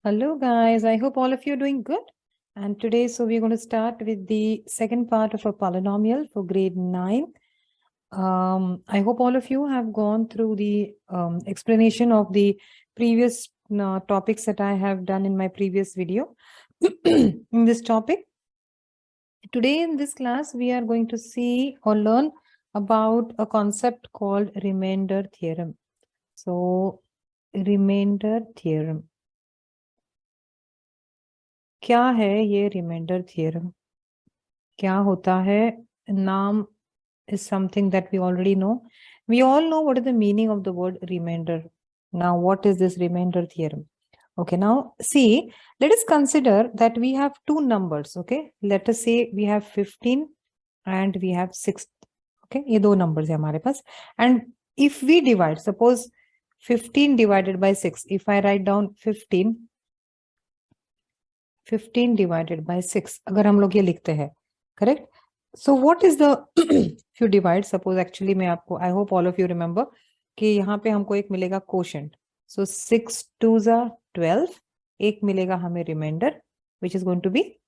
Hello guys, I hope all of you are doing good. And today, we're going to start with the second part of a polynomial for grade 9. I hope all of you have gone through the explanation of the previous topics that I have done in my previous video in this topic. Today in this class, we are going to see or learn about a concept called remainder theorem. So, remainder theorem. क्या है ये remainder theorem? क्या होता है? नाम is something that we already know. We all know what is the meaning of the word remainder. Now, what is this remainder theorem? Okay, now see, let us consider that we have two numbers. Okay, let us say we have 15 and we have 6. Okay, ये दो numbers है हमारे पास. And if we divide, suppose 15 divided by 6, if I write down 15 divided by 6, अगर हम लोग ये लिखते हैं, correct? So what is the if you divide, suppose actually मैं आपको, I hope all of you remember कि यहाँ पे हमको एक मिलेगा quotient. So 6 2s are 12, एक मिलेगा हमें remainder which is going to be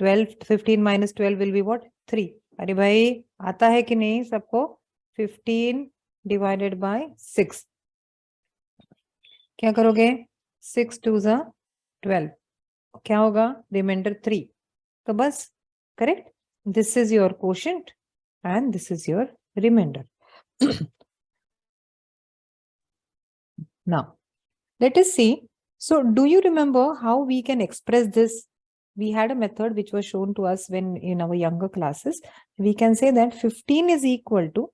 12. 15 minus 12 will be what? 3. अरे भाई आता है कि नहीं सबको? 15 divided by 6. क्या करोगे? 6 2s are 12. क्या होगा? रिमाइंडर 3. तो बस correct. This is your quotient and this is your remainder. Now let us see. So do you remember how we can express this? We had a method which was shown to us when in our younger classes. We can say that 15 is equal to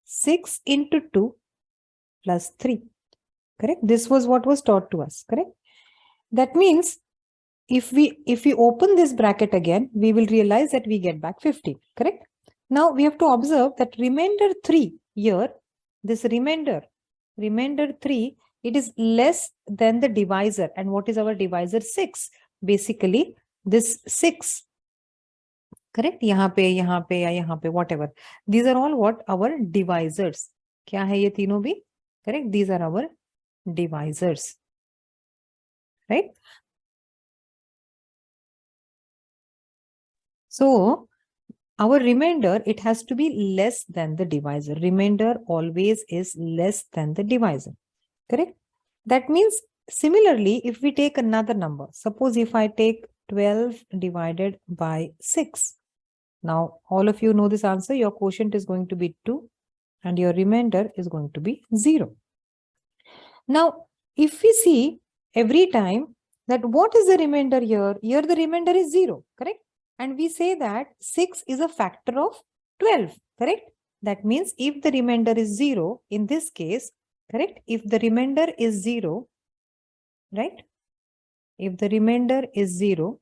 6 into 2 plus 3. Correct? This was what was taught to us. Correct? That means if we open this bracket again, we will realize that we get back 15, correct? Now we have to observe that remainder 3 here, this remainder 3, it is less than the divisor. And what is our divisor? 6. Basically, this 6, correct? यहाँ पे या यहाँ पे, whatever. These are all what? Our divisors. क्या है ये तीनों भी? Correct? These are our divisors, right? So our remainder, it has to be less than the divisor. Remainder always is less than the divisor. Correct? That means similarly, if we take another number, suppose if I take 12 divided by 6. Now, all of you know this answer. Your quotient is going to be 2 and your remainder is going to be 0. Now, if we see every time that what is the remainder here? Here the remainder is 0, correct? And we say that 6 is a factor of 12, correct? That means if the remainder is 0, in this case, correct? If the remainder is 0, right? If the remainder is 0,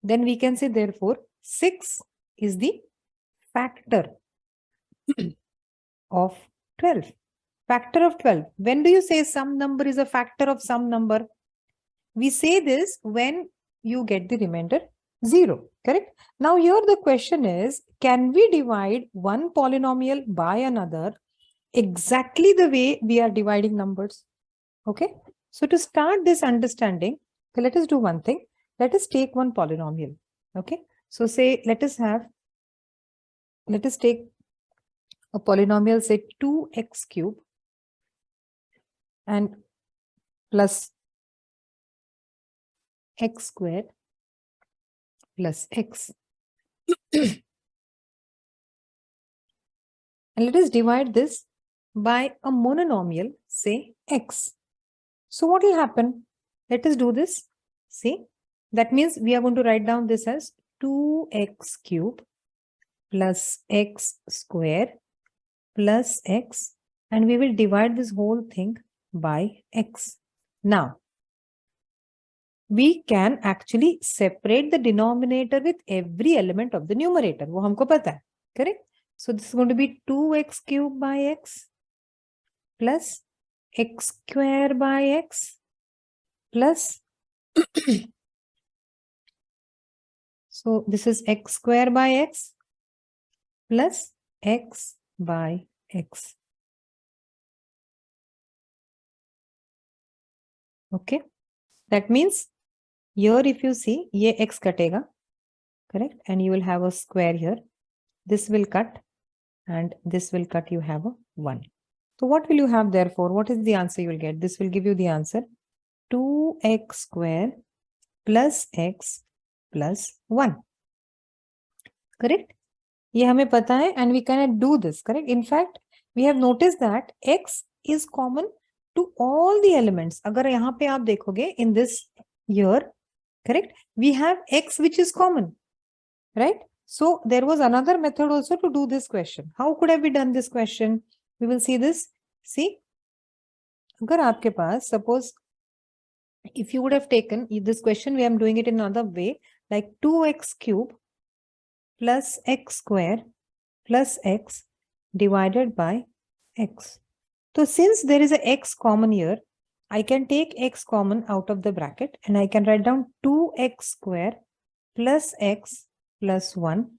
then we can say therefore 6 is the factor of 12. Factor of 12. When do you say some number is a factor of some number? We say this when you get the remainder 0, correct? Now here the question is, can we divide one polynomial by another exactly the way we are dividing numbers? Okay. So to start this understanding, let us do one thing. Let us take one polynomial. Okay. So say, let us take a polynomial, say 2x cube and plus x squared plus x. And let us divide this by a monomial, say x. So what will happen? Let us do this. See, that means we are going to write down this as 2x cube plus x square plus x, and we will divide this whole thing by x. Now, we can actually separate the denominator with every element of the numerator. वो हमको पता है, correct? So this is going to be 2x cube by x plus x square by x plus so this is x square by x plus x by x. Okay, that means here if you see ये x कटेगा, correct, and you will have a square here. This will cut and this will cut, you have a 1. So what will you have therefore? What is the answer you will get? This will give you the answer 2x square plus x plus 1. Correct? ये हमें पता है and we cannot do this. Correct? In fact, we have noticed that x is common to all the elements. अगर यहाँ पे आप देखोगे in this year, correct, we have x which is common, right? So there was another method also to do this question. How could have we done this question? We will see this. See, अगर आपके पास suppose if you would have taken this question, we am doing it in another way, like 2x cube plus x square plus x divided by x. So since there is a x common here, I can take x common out of the bracket and I can write down 2x square plus x plus 1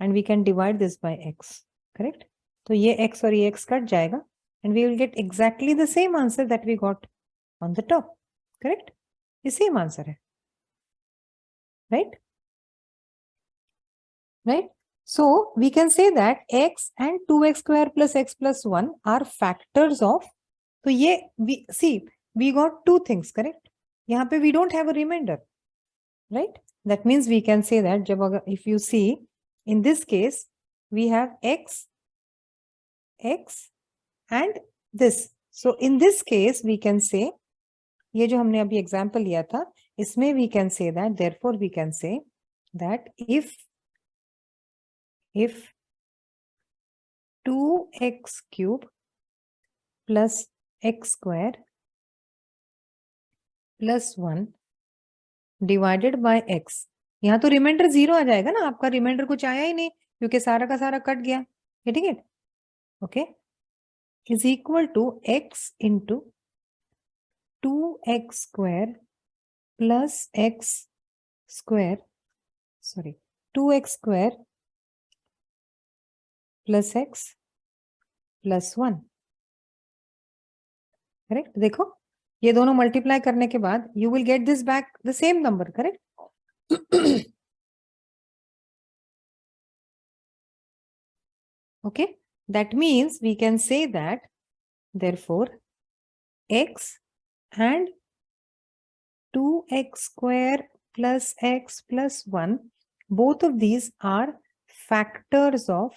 and we can divide this by x. Correct? So ये x और ये x cut जाएगा and we will get exactly the same answer that we got on the top. Correct? The same answer है. Right? Right? So we can say that x and 2x square plus x plus 1 are factors of. So ये we see we got two things, correct? यहाँ पे we don't have a remainder, right? That means we can say that जब अगर if you see in this case we have x and this. So in this case we can say ये जो हमने अभी example लिया था इसमें we can say that therefore we can say that if 2x cube plus x square plus 1 divided by x, यहाँ तो reminder 0 आ जाएगा ना, आपका रिमाइंडर कुछ आया ही नहीं क्योंकि सारा का सारा कट गया. ठीक है? Okay, is equal to x into 2x square plus x square, sorry 2x square plus x plus 1. Correct? देखो ये दोनों मल्टीप्लाई करने के बाद you will get this back the same number. Correct? Okay, that means we can say that therefore x and 2x square plus x plus 1, both of these are factors of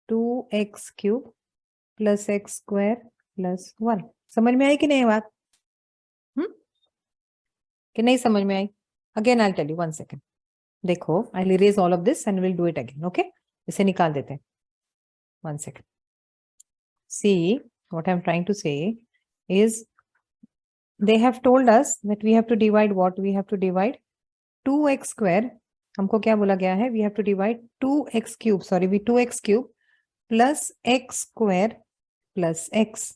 2x cube plus x square plus 1. समझ में आई कि नहीं बात? कि नहीं समझ में आई? Again I'll tell you, 1 second. देखो, I'll erase all of this and we'll do it again. Okay, इसे निकाल देते हैं. 1 second. See, what I'm trying to say is they have told us that we have to divide what? We have to divide 2x square. हमको क्या बोला गया है? We have to divide 2x cube, sorry, 2x cube plus x square plus x.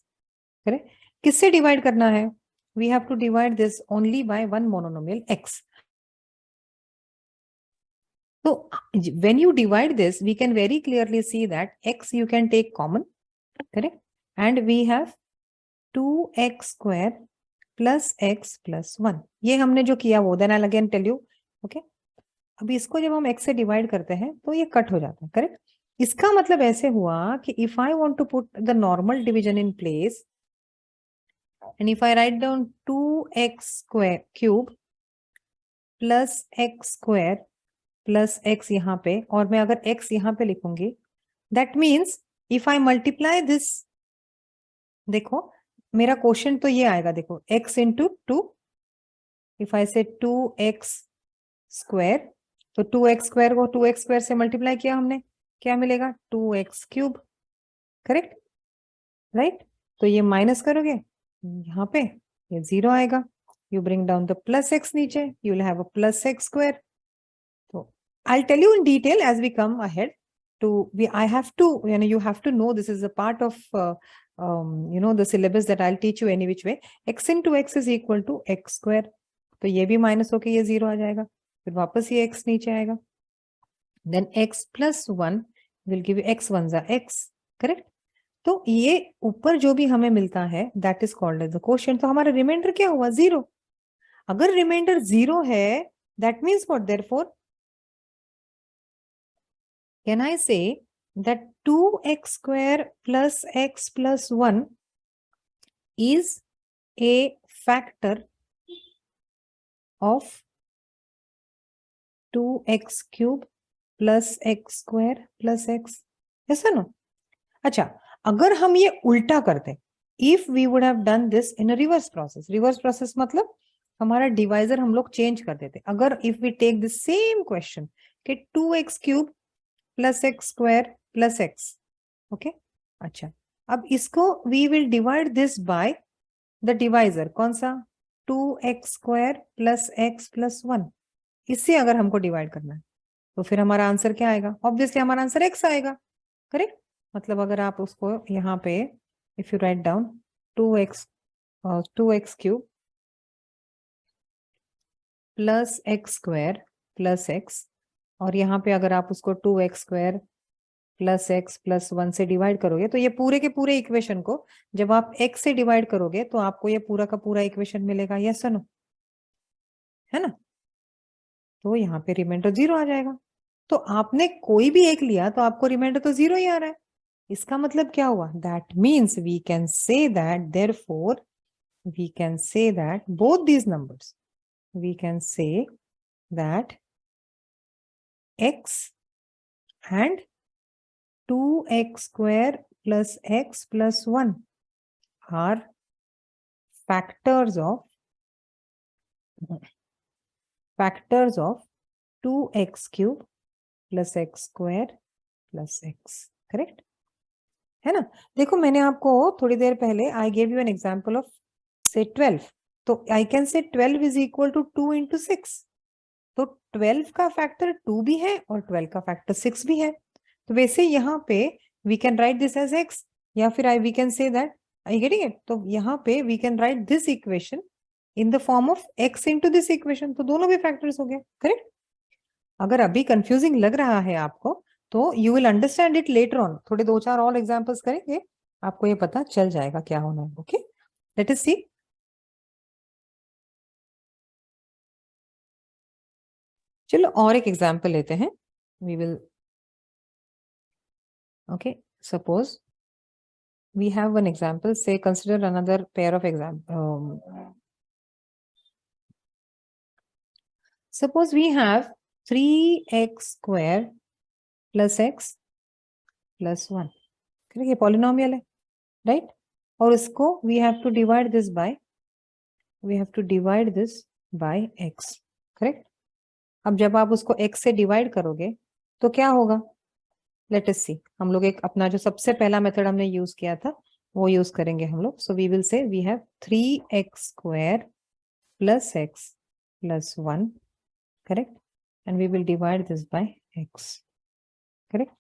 Correct? किससे divide करना है? We have to divide this only by one monomial x. So when you divide this, we can very clearly see that x you can take common, correct? And we have 2x square plus x plus 1. ये हमने जो किया वो, then I'll again tell you, okay? अभी इसको जब हम x से divide करते हैं तो ये कट हो जाता है, correct? इसका मतलब ऐसे हुआ कि if I want to put the normal division in place and if I write down 2x square cube plus x square plus x यहाँ पे और मैं अगर x यहाँ पे लिखूंगी, that means if I multiply this, देखो मेरा क्वेश्चन तो ये आएगा, देखो x इंटू 2, इफ आई से 2x स्क्वायर, तो 2x स्क्वायर को 2x स्क्वायर से मल्टीप्लाई किया हमने, क्या मिलेगा? 2x cube. करेक्ट? राइट? तो ये माइनस करोगे यहाँ पे, ये 0 आएगा. You bring down the plus x नीचे, you will have a plus x square. I'll tell you in detail as we come ahead. I have to, you have to know this is a part of, the syllabus that I'll teach you any which way. X into x is equal to x square. तो ये भी minus होके ये 0 आ जाएगा, फिर वापस ये x नीचे आएगा. Then x plus 1 will give you x 1 is x, correct? तो ये ऊपर जो भी हमें मिलता है that is called as the quotient. तो हमारा रिमाइंडर क्या हुआ? 0। अगर रिमाइंडर 0 है that means what? Therefore can I say that 2x square plus x plus 1 is a factor of 2x cube plus x square plus x? ऐसा ना? अच्छा, अगर हम ये उल्टा करते, if we would have done this in reverse process, reverse process मतलब हमारा डिवाइजर हम लोग चेंज कर देते। अगर if we take the same question कि 2x cube plus x square plus x, okay, अच्छा, अब इसको we will divide this by the divisor, कौन सा? 2x square plus x plus 1। इससे अगर हमको डिवाइड करना है तो फिर हमारा आंसर क्या आएगा? ऑब्वियसली हमारा आंसर x आएगा, करेक्ट? मतलब अगर आप उसको यहाँ पे if you write down 2x cube plus x square plus x, और यहाँ पे अगर आप उसको 2x square plus x plus 1 से डिवाइड करोगे तो ये पूरे के पूरे इक्वेशन को जब आप x से डिवाइड करोगे तो आपको ये पूरा का पूरा इक्वेशन मिलेगा, यस नो? है ना? तो यहाँ पे रिमाइंडर 0 आ जाएगा। तो आपने कोई भी एक लिया तो आपको रिमाइंडर तो 0 ही आ रहा है। इसका मतलब क्या हुआ? That means we can say that therefore we can say that both these numbers, we can say that x and 2x square plus x plus 1 are factors of 2x cube plus x square plus x, correct है ना? देखो मैंने आपको थोड़ी देर पहले I gave you an example of से 12, तो I can say 12 is equal to 2 into 6। तो 12 का फैक्टर 2 भी है और 12 का फैक्टर 6 भी है। तो वैसे यहाँ पे we can write this as x, या फिर we can say that, I getting it? तो यहाँ पे we can write this equation in the form of x into this equation, तो दोनों भी फैक्टर्स हो गए, करेक्ट? अगर अभी कंफ्यूजिंग लग रहा है आपको तो you will understand it later on, थोड़े 2-4 और एग्जांपल्स करेंगे आपको ये पता चल जाएगा क्या होना है। Okay, let us see. चलो और एक एग्जांपल लेते हैं, we will, okay, suppose we have one example, say consider another pair of suppose we have 3x square plus x plus 1, correct? ये पॉलिनोमियल है, राइट? और इसको we have to divide this by x, correct? अब जब आप उसको x से divide करोगे तो क्या होगा? लेट अस सी, हम लोग एक अपना जो सबसे पहला मेथड हमने यूज किया था वो यूज करेंगे हम लोग। So we will say we have 3x square plus x plus 1, correct? And we will divide this by x, correct?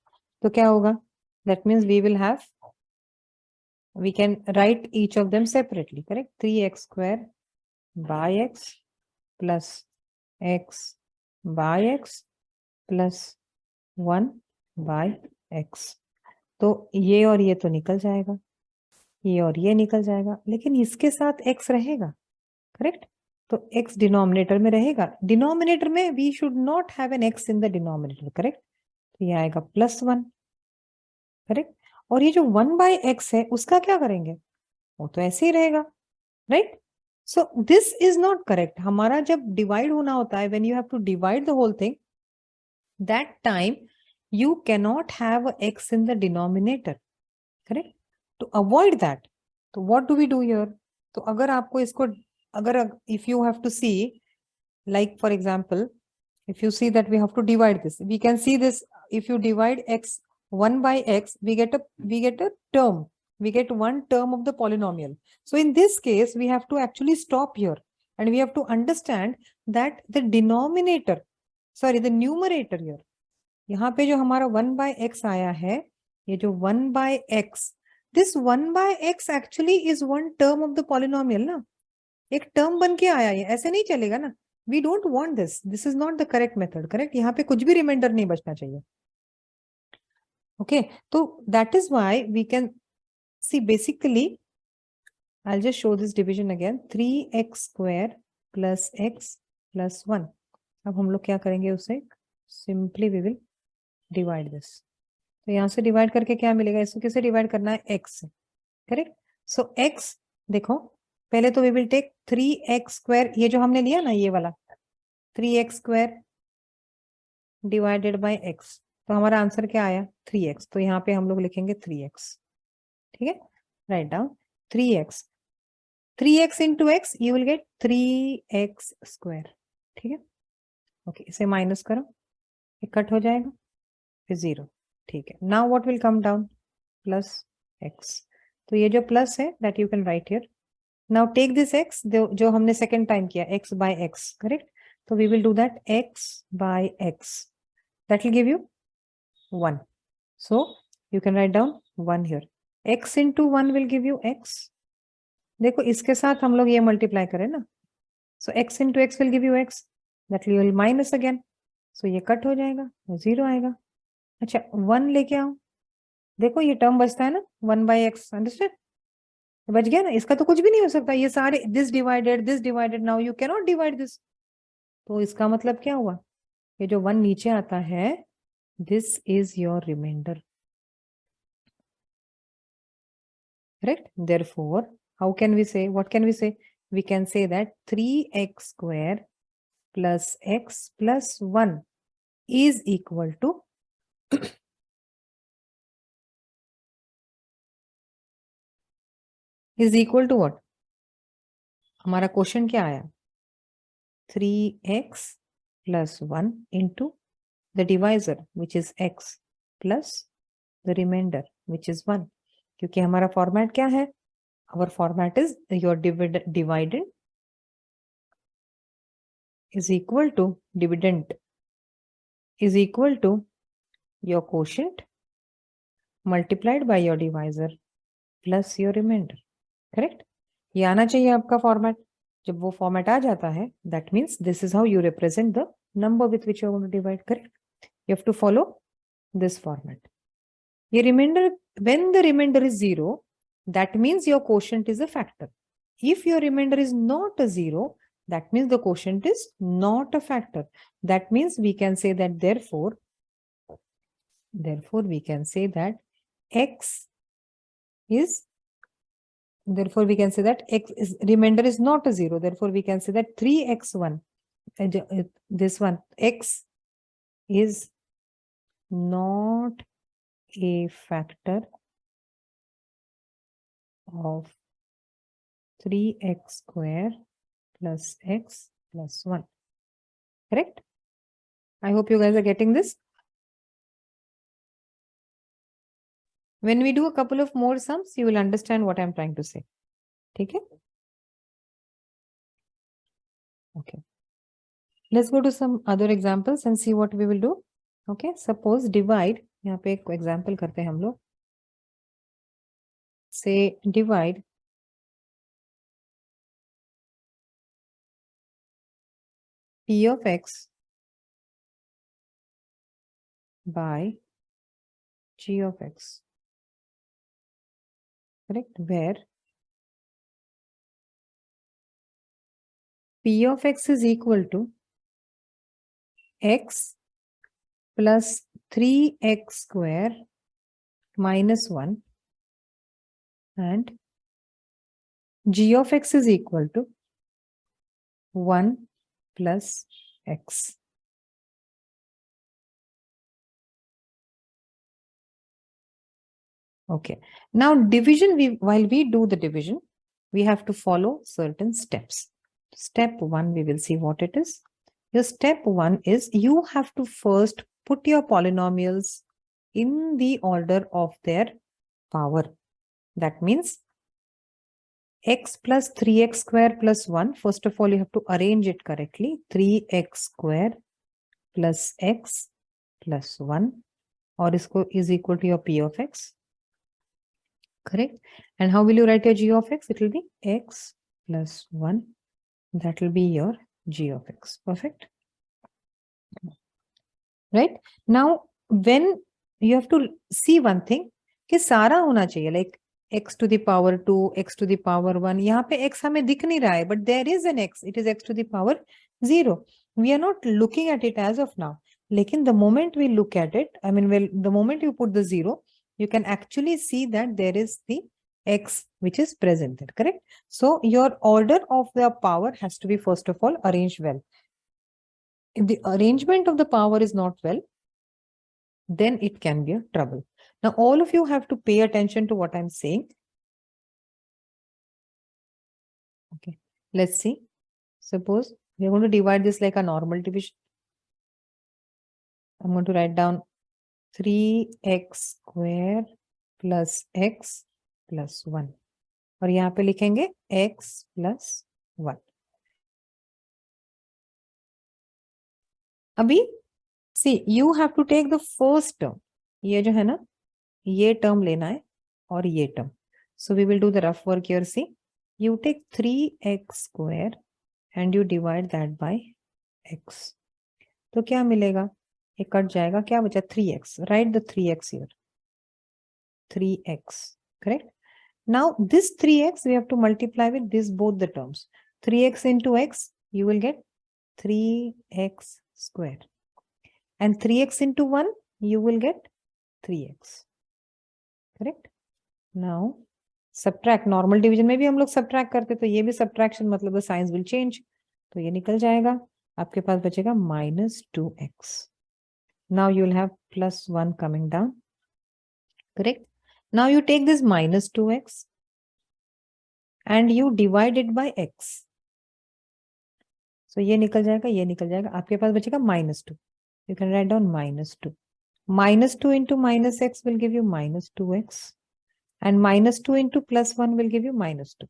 तो क्या होगा? That means we will have, we can write each of them separately, correct? 3x square by x plus x by x plus 1 by x। तो ये और ये तो निकल जाएगा, ये और ये निकल जाएगा, लेकिन इसके साथ x रहेगा, करेक्ट? तो x डिनोमिनेटर में रहेगा। डिनोमिनेटर में we should not have an x in the denominator, correct? तो ये आएगा +1, करेक्ट? और ये जो 1 बाय x है उसका क्या करेंगे? वो तो ऐसे ही रहेगा, right? So this is not correct. हमारा जब डिवाइड होना होता है, when you have to divide the whole thing, that time you cannot have a x in the denominator, correct? To avoid that, so what do we do here? तो अगर आपको इसको, अगर if you have to see, like for example, if you see that we have to divide this, we can see this, if you divide x 1 by x, we get a term, we get one term of the polynomial. So in this case we have to actually stop here and we have to understand that the denominator, sorry, the numerator here, यहाँ पे जो हमारा 1 by x आया है, ये जो 1 by x, this 1 by x actually is one term of the polynomial ना, एक टर्म बन के आया है, ऐसे नहीं चलेगा ना। we don't want this, this is not the correct method, correct? यहाँ पे कुछ भी रिमाइंडर नहीं बचना चाहिए, ओके? तो that is why we can See, basically, I'll just show this division again. 3x square plus x plus 1. अब हम लोग क्या करेंगे उसे? Simply we will divide this. तो यहाँ से डिवाइड करके क्या मिलेगा? इसको किसे डिवाइड करना है? x से, करेक्ट? सो x देखो, पहले तो we will take 3x square, ये जो हमने लिया ना ये वाला 3x square divided by x, तो हमारा आंसर क्या आया? 3x. तो यहाँ पे हम लोग लिखेंगे 3x. ठीक है, write down 3x. 3x into x you will gate 3x square. ठीक है, ओके, इसे माइनस करो, ये कट हो जाएगा, फिर 0. ठीक है, now what will come down? Plus x. तो ये जो प्लस है that you can write here. Now take this x जो हमने सेकेंड टाइम किया, x बाय x, करेक्ट? तो we will do that x by x, that will give you 1. So you can write down 1 here. X into 1 will give you x. देखो इसके साथ हम लोग ये मल्टीप्लाई करें ना, so x into x will give you x, that will minus again, so ये cut हो जाएगा, 0 आएगा. अच्छा 1 लेके आओ, देखो ये टर्म बचता है ना 1 by x, अंडरस्टैंड? बच गया ना, इसका तो कुछ भी नहीं हो सकता, ये सारे this divided, now you cannot divide this. तो इसका मतलब क्या हुआ? ये जो 1 नीचे आता है, this is your remainder. Correct? Therefore, how can we say, what can we say? We can say that 3x square plus x plus 1 is equal to is equal to what? हमारा क्वेश्चन क्या आया? 3x plus 1 into the divisor which is x plus the remainder which is 1. क्योंकि हमारा format क्या है? Our format is your dividend is equal to dividend is equal to your quotient multiplied by your divisor plus your remainder. Correct? ये आना चाहिए आपका format. जब वो फॉर्मेट आ जाता है, that means this is how you represent the number with which you are going to divide. Correct? You have to follow this format. ये remainder, when the remainder is 0, that means your quotient is a factor. If your remainder is not a 0, that means the quotient is not a factor. That means we can say that therefore we can say that x is, therefore we can say that x is remainder is not a 0. Therefore we can say that 3x1, this one, x is not a factor of 3x square plus x plus 1. Correct? I hope you guys are getting this. When we do a couple of more sums, you will understand what I'm trying to say. Okay? Okay. Let's go to some other examples and see what we will do. Okay. Suppose divide. यहाँ पे एक example करते हैं हम लोग. Say divide p of x by g of x. Correct? Where p of x is equal to x plus 3x square minus 1 and g of x is equal to 1 plus x. Okay. Now division, while we do the division, we have to follow certain steps. Step 1, we will see what it is. Your step 1 is you have to first put your polynomials in the order of their power. That means x plus 3x square plus 1. First of all, you have to arrange it correctly. 3x square plus x plus 1, or is equal to your p of x. Correct? And how will you write your g of x? It will be x plus 1. That will be your g of x. Perfect? Right? Now, when you have to see one thing, कि सारा होना चाहिए, like x to the power 2, x to the power 1. यहाँ पे x हमें दिख नहीं रहा है, but there is an x. It is x to the power 0. We are not looking at it as of now. लेकिन the moment we look at it, I mean, well, the moment you put the 0, you can actually see that there is the x which is present there, correct? So your order of the power has to be first of all arranged well. If the arrangement of the power is not well, then it can be a trouble. Now, all of you have to pay attention to what I'm saying. Okay, let's see. Suppose we're going to divide this like a normal division. I'm going to write down 3x square plus x plus 1. और यहाँ पे लिखेंगे x plus 1. अभी see, you have to take the first term. ये जो है ना, ये term लेना है और ये term. So we will do the rough work here. See, you take 3x square and you divide that by x. तो क्या मिलेगा? ये कट जाएगा, क्या बचा? 3x. Write the 3x here. 3x, correct? Now this 3x we have to multiply with this both the terms. 3x into x, you will get 3x square. And 3x into 1, you will get 3x. Correct? Now subtract. Normal division में भी हम लोग subtract करते, तो ये भी subtraction, मतलब the signs will change. तो ये निकल जाएगा, आपके पास बचेगा minus 2x. Now you will have plus 1 coming down. Correct? Now you take this minus 2x and you divide it by x. So ये निकल जाएगा, ये निकल जाएगा, आपके पास बचेगा minus 2. You can write down minus 2. Minus 2 into minus x will give you minus 2x. And minus 2 into plus 1 will give you minus 2.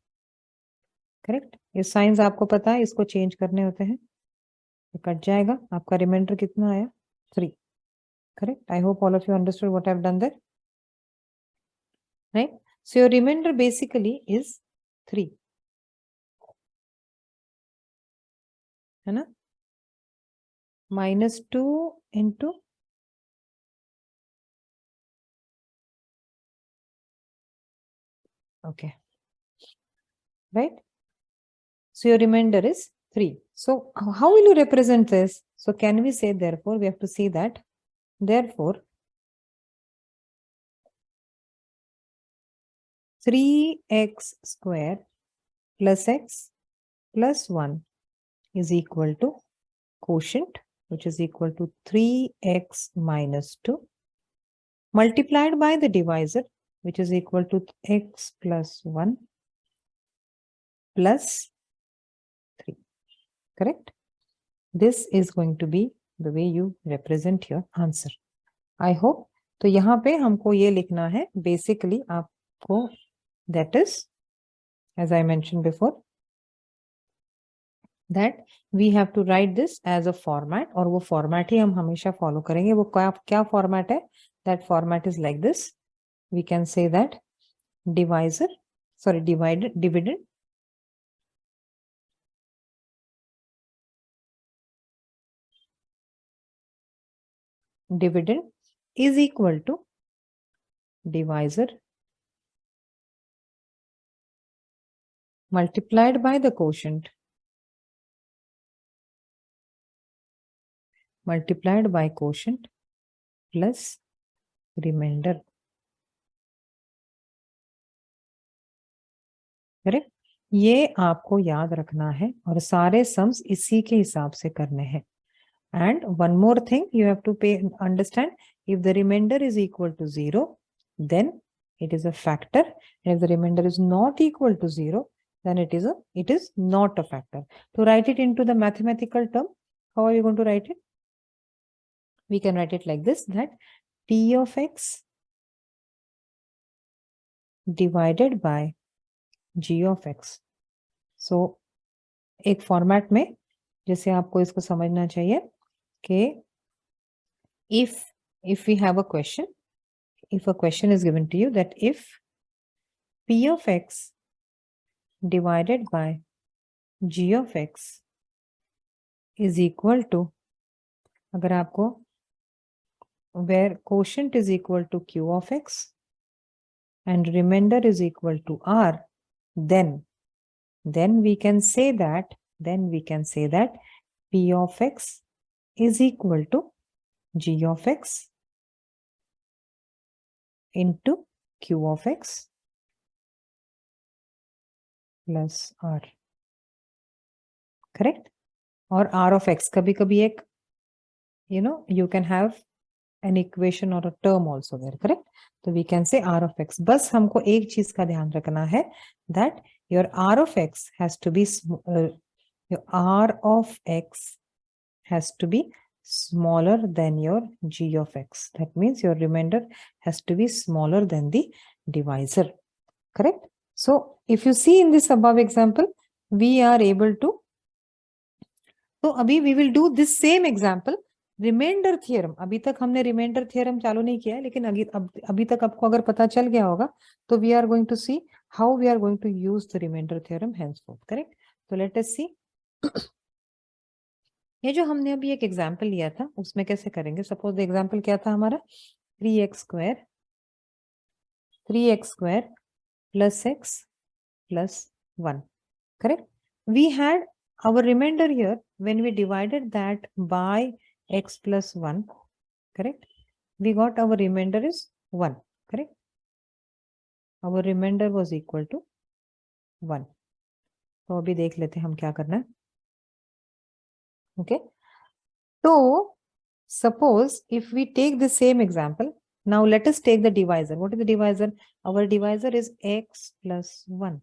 Correct? ये साइंस आपको पता है, इसको चेंज करने होते हैं. ये कट जाएगा, आपका रिमाइंडर कितना आया? 3. Correct? I hope all of you understood what I've done there. Right? So your remainder basically is 3. है ना? Minus 2 into okay. Right? So your remainder is 3. So how will you represent this? So can we say, therefore, we have to see that, therefore, 3x square plus x plus 1 is equal to quotient, which is equal to 3x minus 2 multiplied by the divisor, which is equal to x plus 1 plus 3. Correct? This is going to be the way you represent your answer. I hope. तो यहाँ पे हमको ये लिखना है basically आपको, that is, as I mentioned before, that we have to write this as a format, और वो format ही हम हमेशा follow करेंगे. वो क्या format है? That format is like this. We can say that dividend is equal to divisor multiplied by the quotient multiplied by quotient plus remainder. Correct? ये आपको याद रखना है और सारे सम्स इसी के हिसाब से करने हैं. And one more thing you have to understand, if the remainder is equal to 0, then it is a factor. And if the remainder is not equal to 0, then it is not a factor. To write it into the mathematical term, how are you going to write it? We can write it like this, that p of x divided by g of x. So एक format में जैसे आपको इसको समझना चाहिए कि if we have a question, if a question is given to you that if p of x divided by g of x is equal to, अगर आपको where quotient is equal to q of x and remainder is equal to r, then we can say that p of x is equal to g of x into q of x plus r. Correct? Or r of x, kabhi kabhi ek, you can have an equation or a term also there. Correct? So we can say r of x. बस हमको एक चीज का ध्यान रखना है that your r of x has to be smaller than your g of x. That means your remainder has to be smaller than the divisor. Correct? So if you see in this above example, we are able to, तो अभी we will do this same example remainder theorem. अभी तक हमने remainder theorem चालू नहीं किया है, लेकिन अभी तक आपको अगर पता चल गया होगा तो we are going to see how we are going to use the remainder theorem henceforth. Correct? तो लेट अस सी. ये जो हमने अभी एक एग्जांपल लिया था उसमें कैसे करेंगे. सपोज द एग्जांपल क्या था हमारा, 3x square plus x plus 1. Correct? We had our remainder here when we divided that by x plus 1. Correct? We got our remainder is 1. Correct? Our remainder was equal to 1. तो अभी देख लेते हैं हम क्या करना है. Okay? So suppose if we take the same example, now let us take the divisor. What is the divisor? Our divisor is x plus 1.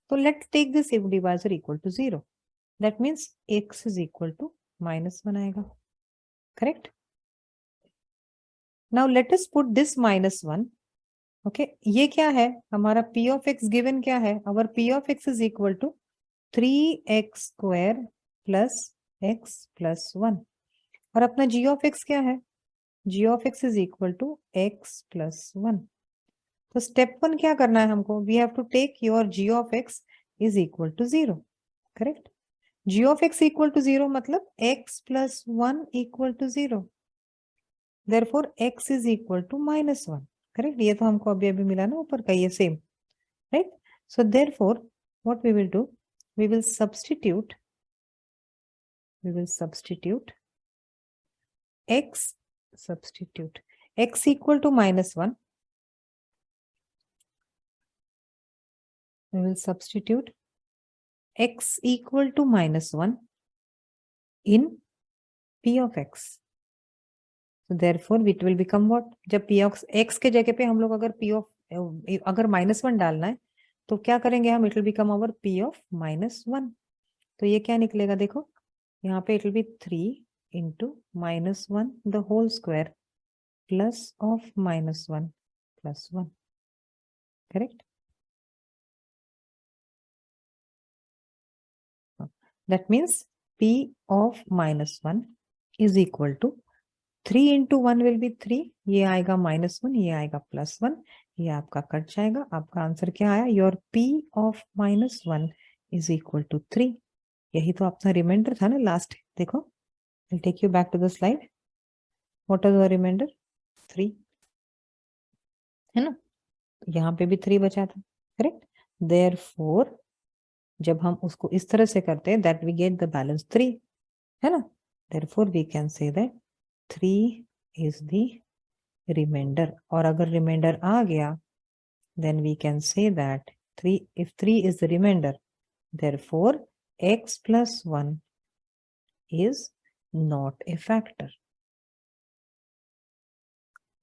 So let's take this divisor equal to 0. That means x is equal to minus 1 आएगा. Correct? Now let us put this minus 1. Okay, ये क्या है हमारा p of x given क्या है. Our p of x is equal to 3x square plus x plus 1. और अपना g of x क्या है, g of x is equal to x plus 1. तो step 1 क्या करना है हमको, we have to take your g of x is equal to 0. Correct? g of x equal to 0 मतलब x plus 1 equal to 0. Therefore x is equal to minus 1. Correct? ये तो हमको अभी अभी मिला ना ऊपर का, ये same. Right? So therefore what we will do, we will substitute x equal to minus 1. We will substitute x equal to minus 1 in p of x. So therefore it will become what? जब p of x के जगह पे हम लोग अगर p of अगर minus 1 डालना है तो क्या करेंगे हम, it will become our p of minus 1. तो ये क्या निकलेगा देखो, यहाँ पे it will be 3 into minus 1 the whole square plus of minus 1 plus 1. Correct? That means p of minus 1 is equal to 3 into 1 will be 3. ये आएगा minus 1, ये आएगा plus 1. ये आपका कट जाएगा. आपका आंसर क्या आया, your p of minus 1 is equal to 3. यही तो आपका रिमाइंडर था ना लास्ट. देखो, I'll take you back to the slide. What is the remainder? 3 है ना. यहाँ पे भी 3 बचा था. करेक्ट? Therefore जब हम उसको इस तरह से करते हैं that we get the balance 3 है ना. Therefore we can say that 3 is the remainder. और अगर remainder आ गया then we can say that 3, if 3 is the remainder, therefore x plus 1 is not a factor.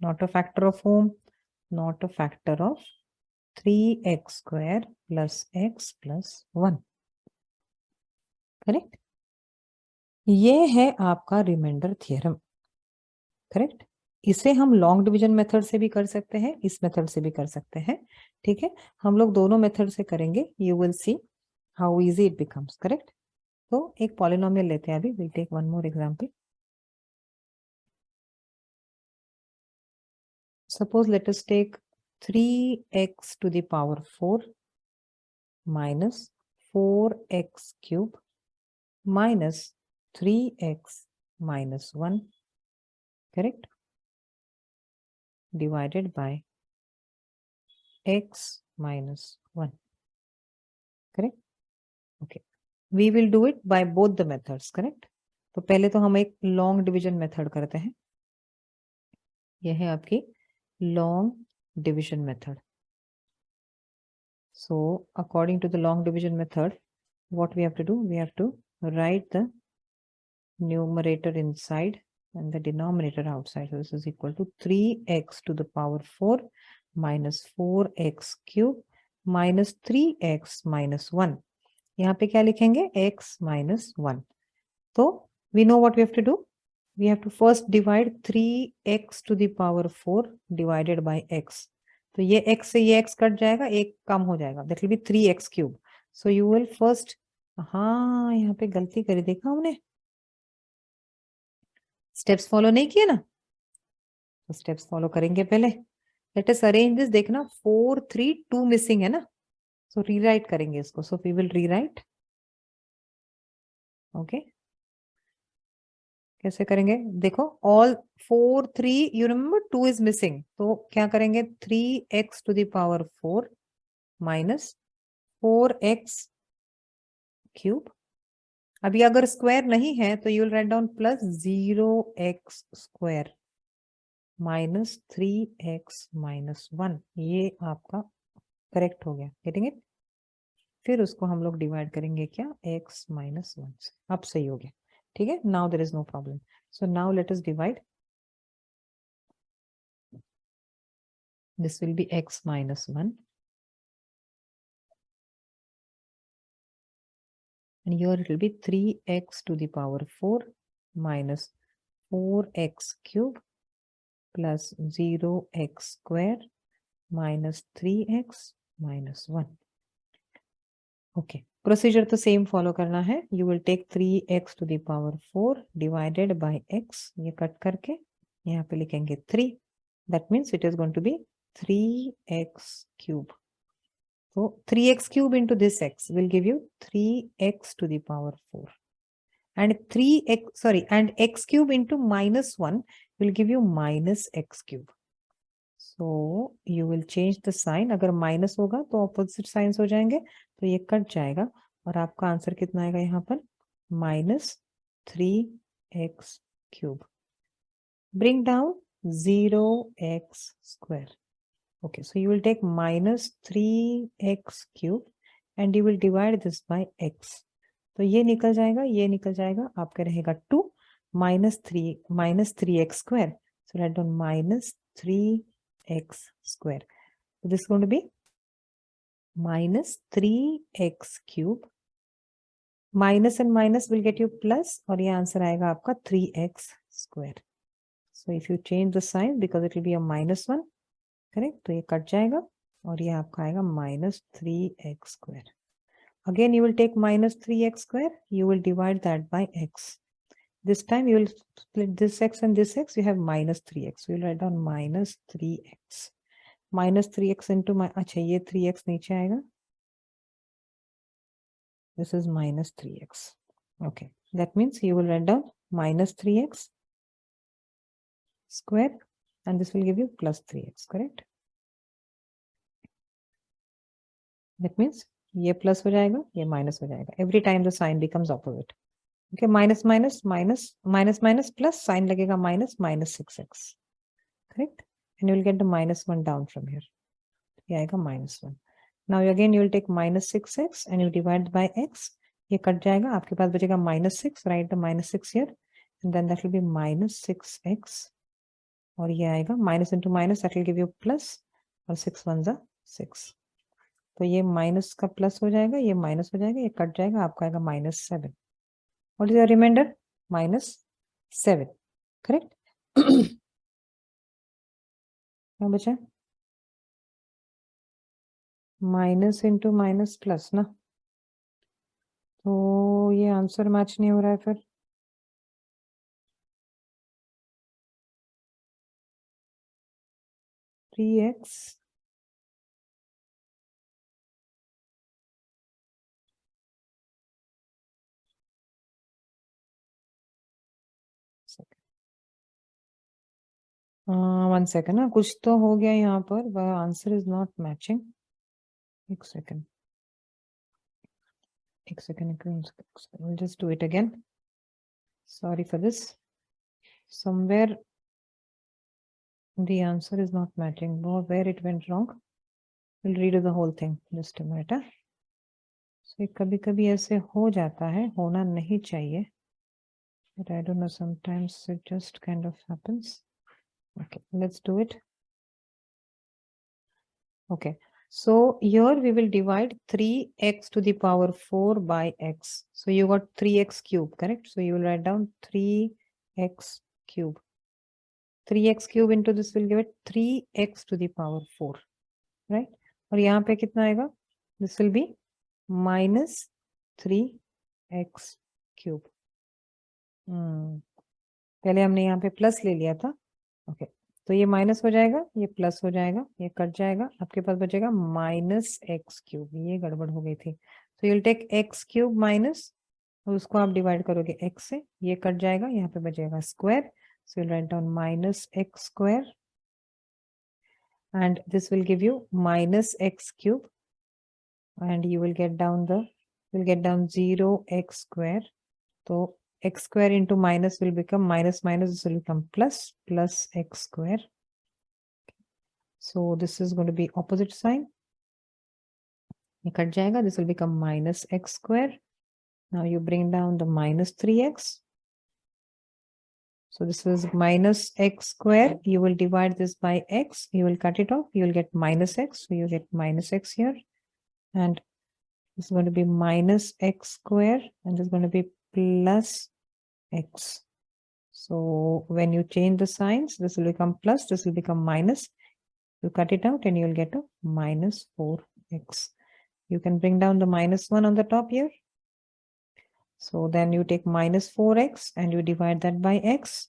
Not a factor of whom? Not a factor of 3x square plus x plus 1. Correct? ये है आपका remainder theorem. Correct? इसे हम long division method से भी कर सकते हैं, इस मेथड से भी कर सकते हैं. ठीक है, हम लोग दोनों मेथड से करेंगे. You will see how easy it becomes. Correct? तो एक पॉलिनोमियल लेते हैं अभी. Will take one more example. Suppose let us take 3x to the power 4 minus 4x cube minus 3x minus 1. Correct? Divided by x minus 1. Correct? Okay. We will do it by both the methods. Correct? तो पहले तो हम एक long division method करते हैं. यह है आपकी long division method. So according to the long division method, what we have to do? We have to write the numerator inside and the denominator outside. So this is equal to 3x to the power 4 minus 4x cube minus 3x minus 1. यहाँ पे क्या लिखेंगे? x minus 1. तो we know what we have to do. We have to first divide 3x to the power 4 divided by x. तो ये x से ये x cut जाएगा, एक कम हो जाएगा. That will be 3x cube. So you will first, हाँ यहाँ पे गलती करी, देखा हमने, स्टेप्स फॉलो नहीं किए ना, तो स्टेप्स फॉलो करेंगे पहले. Let us arrange this. देखना 4 3 2 मिसिंग है ना, सो रीराइट करेंगे इसको. So we will rewrite. Okay, कैसे करेंगे? देखो all 4 3, you remember 2 is missing, तो क्या करेंगे? 3x to the power 4 minus 4x cube. अभी अगर स्क्वायर नहीं है तो you will write down plus 0x square minus 3x minus 1. ये आपका करेक्ट हो गया. Getting it? फिर उसको हम लोग डिवाइड करेंगे क्या? x माइनस 1 से. अब सही हो गया. ठीक है, now there is no problem. So now let us divide. This will be x minus 1. And here it will be 3x to the power 4 minus 4x cube plus 0x square minus 3x minus 1. Okay. Procedure तो same follow करना है. You will take 3x to the power 4 divided by x. ये cut करके यहाँ पे लिखेंगे 3. That means it is going to be 3x cube. So 3x cube into this x will give you 3x to the power 4. And 3x, sorry, and x cube into minus 1 will give you minus x cube. So you will change the sign. अगर minus होगा तो opposite science हो जाएंगे, तो ये cut जाएगा और आपका आंसर कितना आएगा यहाँ पर? Minus 3x cube. Bring down 0x square. Okay, so you will take minus 3x cube and you will divide this by x. तो ये निकल जाएगा, ये निकल जाएगा, आपका रहेगा 2 minus 3x square. So write down minus 3x square. So this is going to be minus 3x cube. Minus and minus will get you plus और ये आंसर आएगा आपका 3x square. So if you change the sign, because it will be a minus 1, correct, तो ये cut जाएगा और ये आपका आएगा minus 3x square. Again you will take minus 3x square, you will divide that by x. This time you will split this x and this x. You have minus 3x. You will write down minus 3x. Minus 3x into अच्छा ये 3x नीचे आएगा. This is minus 3x. Okay, that means you will write down minus 3x square and this will give you plus 3x. Correct? That means ये plus हो जाएगा, ये minus हो जाएगा. Every time the sign becomes opposite. Okay, minus minus minus minus minus plus, sign लगेगा minus, minus 6x. Correct? And you will get the minus 1 down from here. ये आएगा minus 1. Now again you will take minus 6x and you divide by x. ये cut जाएगा, आपके पास बचेगा minus 6. Right the minus 6 here and then that will be minus 6x. और ये आएगा minus into minus, that will give you plus, और 6 1 जा 6. तो ये माइनस का प्लस हो जाएगा, ये माइनस हो जाएगा, ये कट जाएगा, आपका आएगा minus 7. What is the remainder? Minus 7. Correct? क्या बचा? माइनस इंटू माइनस प्लस ना, तो ये आंसर मैच नहीं हो रहा है. फिर थ्री एक्स 1 second ना, कुछ तो हो गया यहाँ पर, आंसर इज नॉट मैचिंग. एक second, we'll just do it again. Sorry for this. Somewhere the answer is not matching. Where it went wrong? We'll redo the whole thing. Just a minute. So कभी कभी ऐसे हो जाता है, होना नहीं चाहिए. But I don't know, sometimes it just kind of happens. Okay, let's do it. Okay, so here we will divide 3x to the power 4 by x. So you got 3x cube, correct? So you will write down 3x cube. 3x cube into this will give it 3x to the power 4, right? और यहाँ पे कितना आएगा? This will be minus 3x cube. पहले हमने यहाँ पे plus ले लिया था. ओके, तो ये माइनस हो जाएगा, ये प्लस हो जाएगा, ये कट जाएगा, आपके पास बचेगा माइनस एक्स क्यूब. ये गड़बड़ हो गई थी. तो you'll take x cube minus, और उसको आप डिवाइड करोगे एक्स से, ये कट जाएगा, यहाँ पे बचेगा square. So you'll write down minus x square and this will give you minus x cube, and you will get down 0x square. So x square into minus will become minus, this will become plus x square. So this is going to be opposite sign. ये cut जाएगा, this will become minus x square. Now you bring down the minus 3x. So this was minus x square. You will divide this by x. You will cut it off. You will get minus x. So you get minus x here. And this is going to be minus x square. And this is going to be plus x. So when you change the signs, this will become plus. This will become minus. You cut it out and you will get a minus 4x. You can bring down the minus 1 on the top here. So then you take minus 4x and you divide that by x.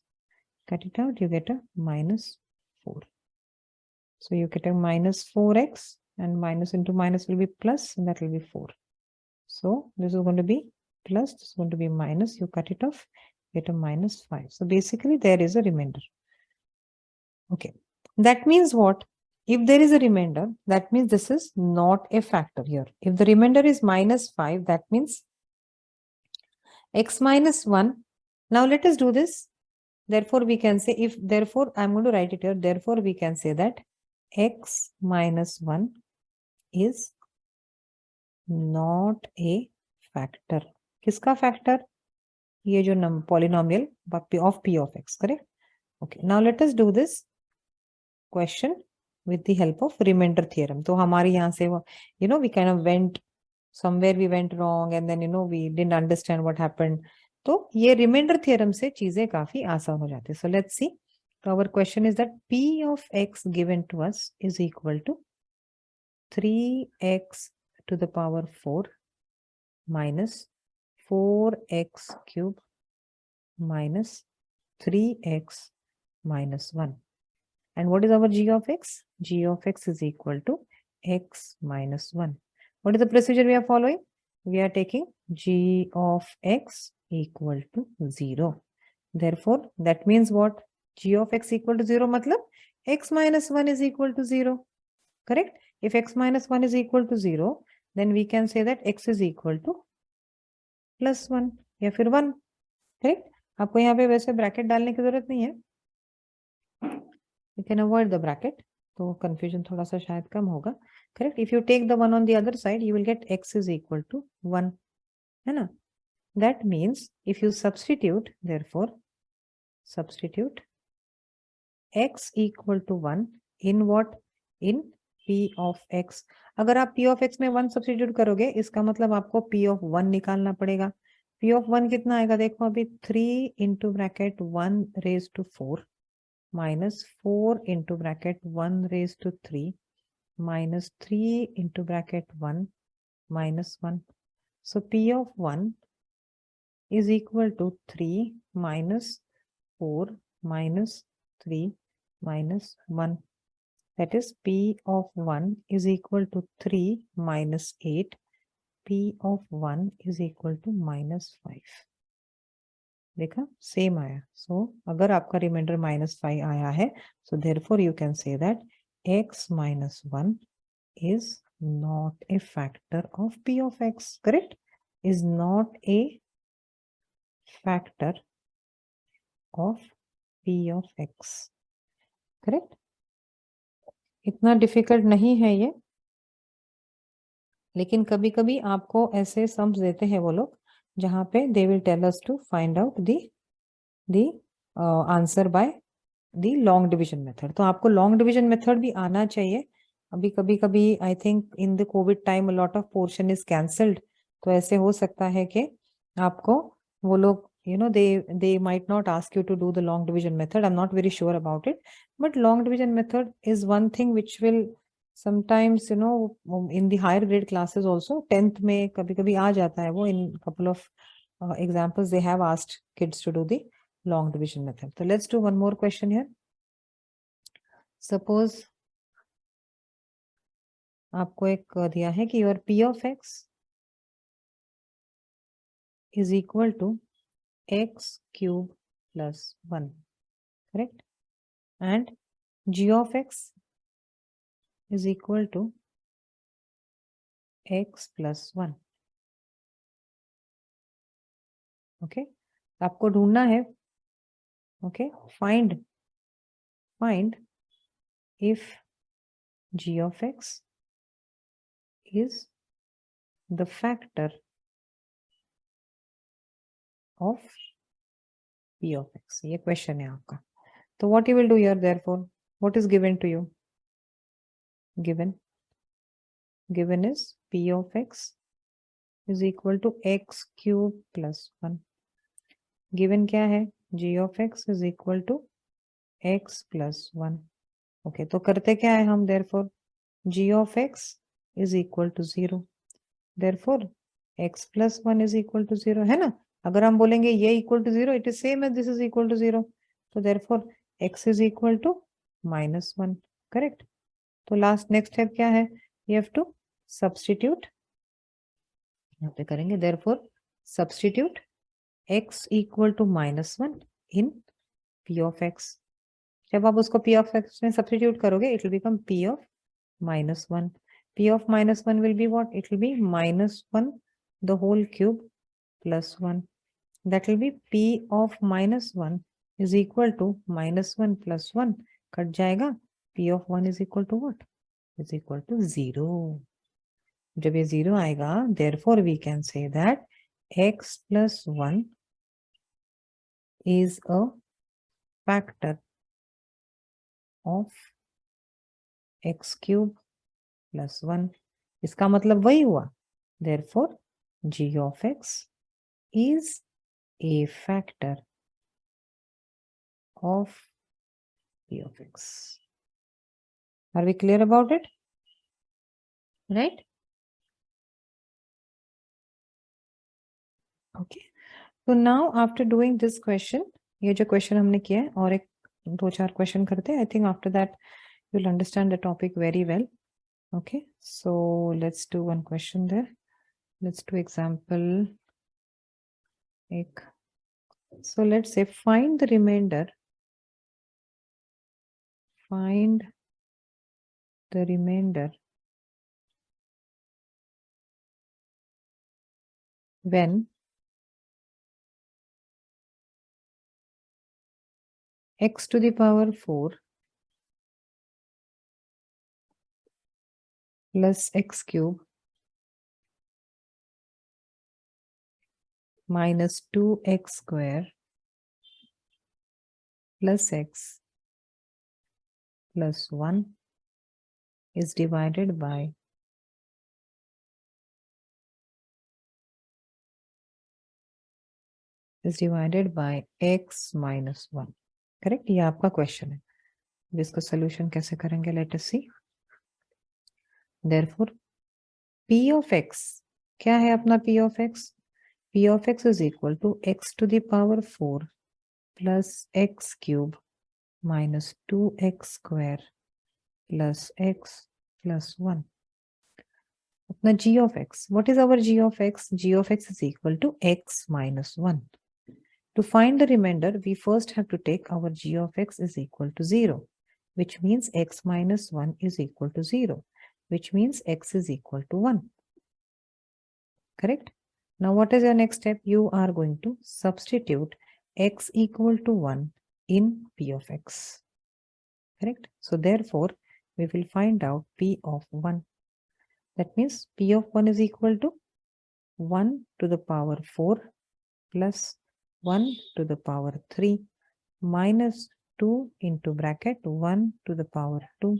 Cut it out, you get a minus 4. So you get a minus 4x, and minus into minus will be plus, and that will be 4. So this is going to be plus, this is going to be minus. You cut it off, get a minus 5. So basically there is a remainder. Okay, that means what? If there is a remainder, that means this is not a factor here. If the remainder is minus 5, that means x minus 1. Now let us do this. Therefore, we can say, if therefore, I'm going to write it here. Therefore, we can say that x minus 1 is not a factor. किसका factor? ये जो polynomial of p of x, correct? Okay, now let us do this question with the help of remainder theorem. तो हमारे यहाँ से वो, we kind of went somewhere, we went wrong, and then we didn't understand what happened. तो ये remainder theorem से चीजें काफी आसान हो जाती है. So let's see. So our question is that p of x given to us is equal to 3x to the power 4 minus 4x cube minus 3x minus 1. And what is our g of x? G of x is equal to x minus 1. What is the procedure we are following? We are taking g of x equal to 0. Therefore, that means what? G of x equal to 0 matlab x minus 1 is equal to 0. Correct? If x minus 1 is equal to 0, then we can say that x is equal to plus 1 या फिर 1. Correct? आपको यहाँ पे वैसे bracket डालने की जरूरत नहीं है. You can avoid the bracket. तो confusion थोड़ा सा शायद कम होगा. Correct? If you take the 1 on the other side, you will get x is equal to 1. है ना? That means if you substitute, therefore, substitute x equal to 1 in what? In p of x. अगर आप p of x में 1 substitute करोगे, इसका मतलब आपको p of 1 निकालना पड़ेगा. p of 1 कितना आएगा? देखो अभी 3 into bracket 1 raised to 4 minus 4 into bracket 1 raised to 3 minus 3 into bracket 1 minus 1. So p of 1 is equal to 3 minus 4 minus 3 minus 1. That is p of 1 is equal to 3 minus 8. P of 1 is equal to minus 5. देखा same आया. सो अगर आपका reminder -5 आया है, so therefore you can say that x minus 1 is not a factor of p of x. Correct? Is not a factor of p of x. Correct? इतना difficult नहीं है ये, लेकिन कभी कभी आपको ऐसे सम्स देते हैं वो लोग जहाँ पे they will tell us to find out the answer by the long division method. तो आपको लॉन्ग डिवीजन मेथड भी आना चाहिए. अभी कभी कभी I think in the Covid time a lot of portion is cancelled. तो ऐसे हो सकता है कि आपको वो लोग they might not ask you to do the long division method. I'm not very sure about it, but long division method is one thing which will sometimes in the higher grade classes also 10th में कभी कभी आ जाता है वो. in couple of examples they have asked kids to do the long division method. So let's do one more question here. Suppose आपको एक दिया है कि your p of x is equal to x cube plus 1. Correct? And g of x is equal to x plus 1. Okay? आपको ढूंढना है. Okay? Find if g of x is the factor of p of x. ये question है आपका. So what you will do here therefore? What is given to you? Given is p of x is equal to x cube plus 1. Given क्या है? g of x is equal to x plus 1. Okay, तो करते क्या है हम therefore? g of x is equal to 0. Therefore x plus 1 is equal to 0 है ना. अगर हम बोलेंगे ये equal to 0, it is same as this is equal to 0. So therefore x is equal to -1. Correct? तो last next step क्या है? You have to substitute. यहाँ पे करेंगे therefore substitute x equal to -1 in p of x. जब आप उसको p of x में substitute करोगे, it will become p of -1. p of -1 will be what? It will be -1 the whole cube plus 1. That will be p of -1 is equal to -1 plus 1. Cut जाएगा. p of 1 is equal to what? Is equal to 0. जब ये 0 आएगा, therefore we can say that x plus 1 is a factor of x cube plus 1. इसका मतलब वही हुआ. Therefore g of x is a factor of p of x. Are we clear about it? Right? Okay. So now after doing this question, ये जो question हमने किया है और एक 2-4 question करते हैं. I think after that you'll understand the topic very well. Okay. So let's do one question there. Let's do example. So let's say find the remainder. Find the remainder when x to the power 4 plus x cube minus 2x square plus x plus 1 is divided by x minus 1. Correct? ये आपका question है. इसका solution कैसे करेंगे? Let us see. Therefore p of x क्या है अपना p of x? p of x is equal to x to the power 4 plus x cube minus 2x square plus x plus 1. अपना g of x. What is our g of x? g of x is equal to x minus 1. To find the remainder, we first have to take our g of x is equal to 0, which means x minus 1 is equal to 0, which means x is equal to 1. Correct? Now, what is your next step? You are going to substitute x equal to 1 in p of x. Correct? So, therefore, we will find out p of 1. That means p of 1 is equal to 1 to the power 4 plus 1 to the power 3 minus 2 into bracket 1 to the power 2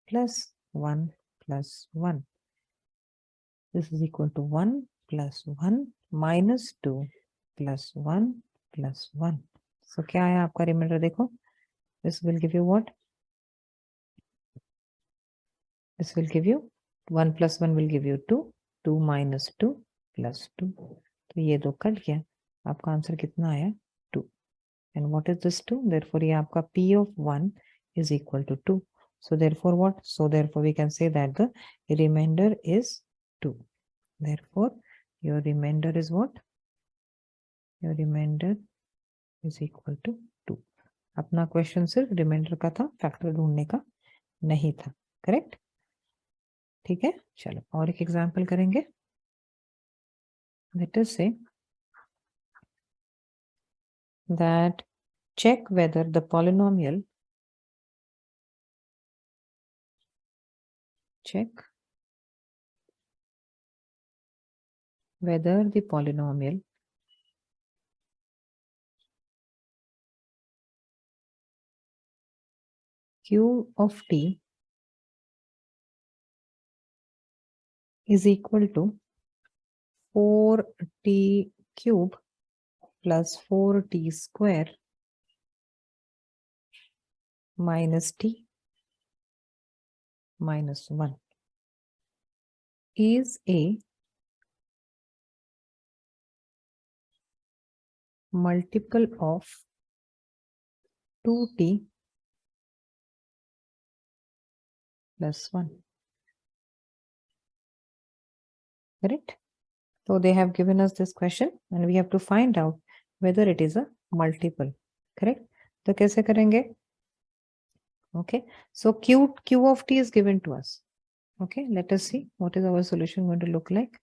plus 1 plus 1. This is equal to 1 plus 1 minus 2 plus 1 plus 1. So क्या है आपका reminder देखो. This will give you what? This will give you 1 plus 1 will give you 2. 2 minus 2 plus 2. तो ये दो cut गया. आपका answer कितना आया? 2. And what is this 2? Therefore ये आपका p of 1 is equal to 2. So therefore what? So therefore we can say that the remainder is 2. Therefore your remainder is what? Your remainder is equal to 2. अपना question सिर्फ reminder का था, factor ढूंढने का नहीं था. करेक्ट? ठीक है, चलो और एक एग्जांपल करेंगे. लेट अस से that check whether the polynomial q of t is equal to 4t cube plus 4t square minus t minus 1 is a multiple of 2t plus 1. Correct? So they have given us this question and we have to find out whether it is a multiple. Correct? तो कैसे करेंगे? Okay. So q of t is given to us. Okay. Let us see what is our solution going to look like.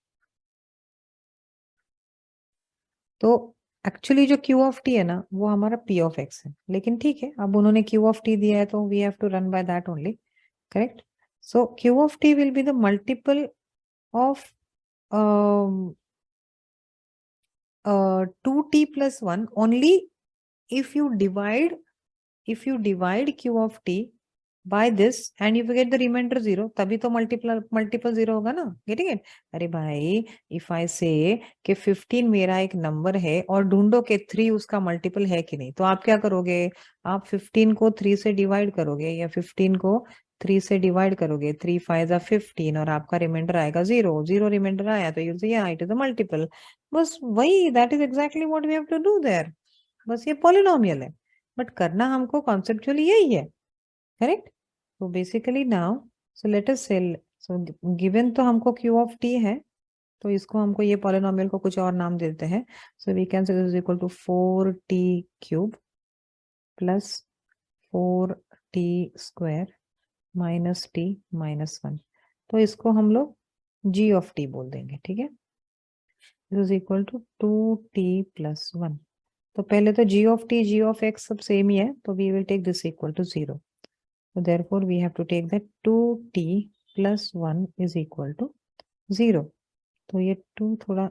तो actually जो q of t है ना वो हमारा p of x है, लेकिन ठीक है अब उन्होंने q of t दिया है तो we have to run by that only. Correct? So q of t will be the multiple of 2t plus 1 only if you divide q of t by this and if you get the remainder 0 तभी तो multiple 0 होगा ना. Getting it? अरे भाई if I say कि 15 मेरा एक number है और ढूंढो कि 3 उसका मल्टीपल है कि नहीं, तो आप क्या करोगे? आप 15 को 3 से डिवाइड करोगे या 15 को 3 से डिवाइड करोगे. 3 5 15 और आपका रिमाइंडर आएगा 0. 0 रिमाइंडर आया तो use it is a multiple. बस वही, that is exactly what we have to do there. बस ये पॉलिनोमियल है बट करना हमको कॉन्सेप्चुअली यही है. करेक्ट? तो basically now so let us से सो गिवन तो हमको q ऑफ t है तो इसको हमको ये पॉलिनोमियल को कुछ और नाम देते हैं. So we can say this is equal to 4t cube plus 4t square minus t minus 1. तो इसको हम लोग g ऑफ t बोल देंगे. ठीक है? This is equal to 2t plus 1. तो पहले तो g of t g of x सब सेम ही है तो we will take this equal to 0. So therefore we have to take that 2t plus 1 is equal to 0. तो ये 2 थोड़ा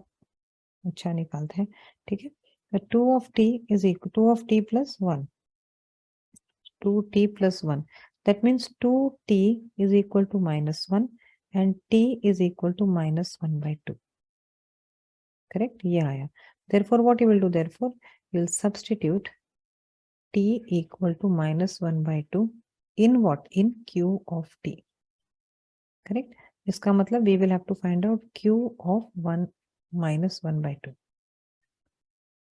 अच्छा निकालते हैं. ठीक है? The 2 of t is equal 2 of t plus 1. 2t plus 1. That means 2t is equal to minus 1 and t is equal to minus 1 by 2. Correct? ये आया. Therefore what you will do? Therefore you will substitute t equal to minus 1 by 2 in what? In q of t. Correct? इसका मतलब we will have to find out q of 1 minus 1 by 2.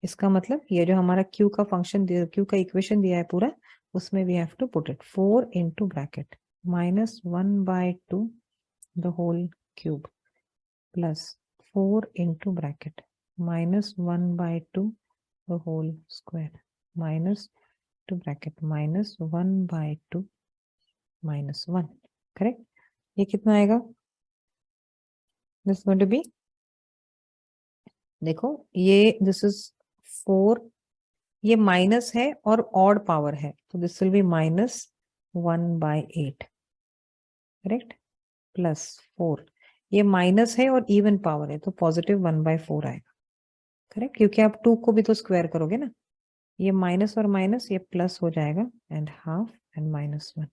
इसका मतलब ये जो हमारा q का function q का equation दिया है पूरा उसमें we have to put it 4 into bracket minus 1 by 2 the whole cube plus 4 into bracket minus 1 by 2 the whole square minus to bracket minus 1 by 2 minus 1. Correct. ये कितना आएगा? This going to be, देखो ये this is 4, ये minus है और odd power है, तो this will be minus 1 by 8. Correct. Plus 4, ये माइनस है और इवन पावर है, तो पॉजिटिव 1 by 4 आएगा. करेक्ट, क्योंकि आप 2 को भी तो स्क्वायर करोगे ना. ये माइनस और माइनस ये प्लस हो जाएगा and half and minus 1.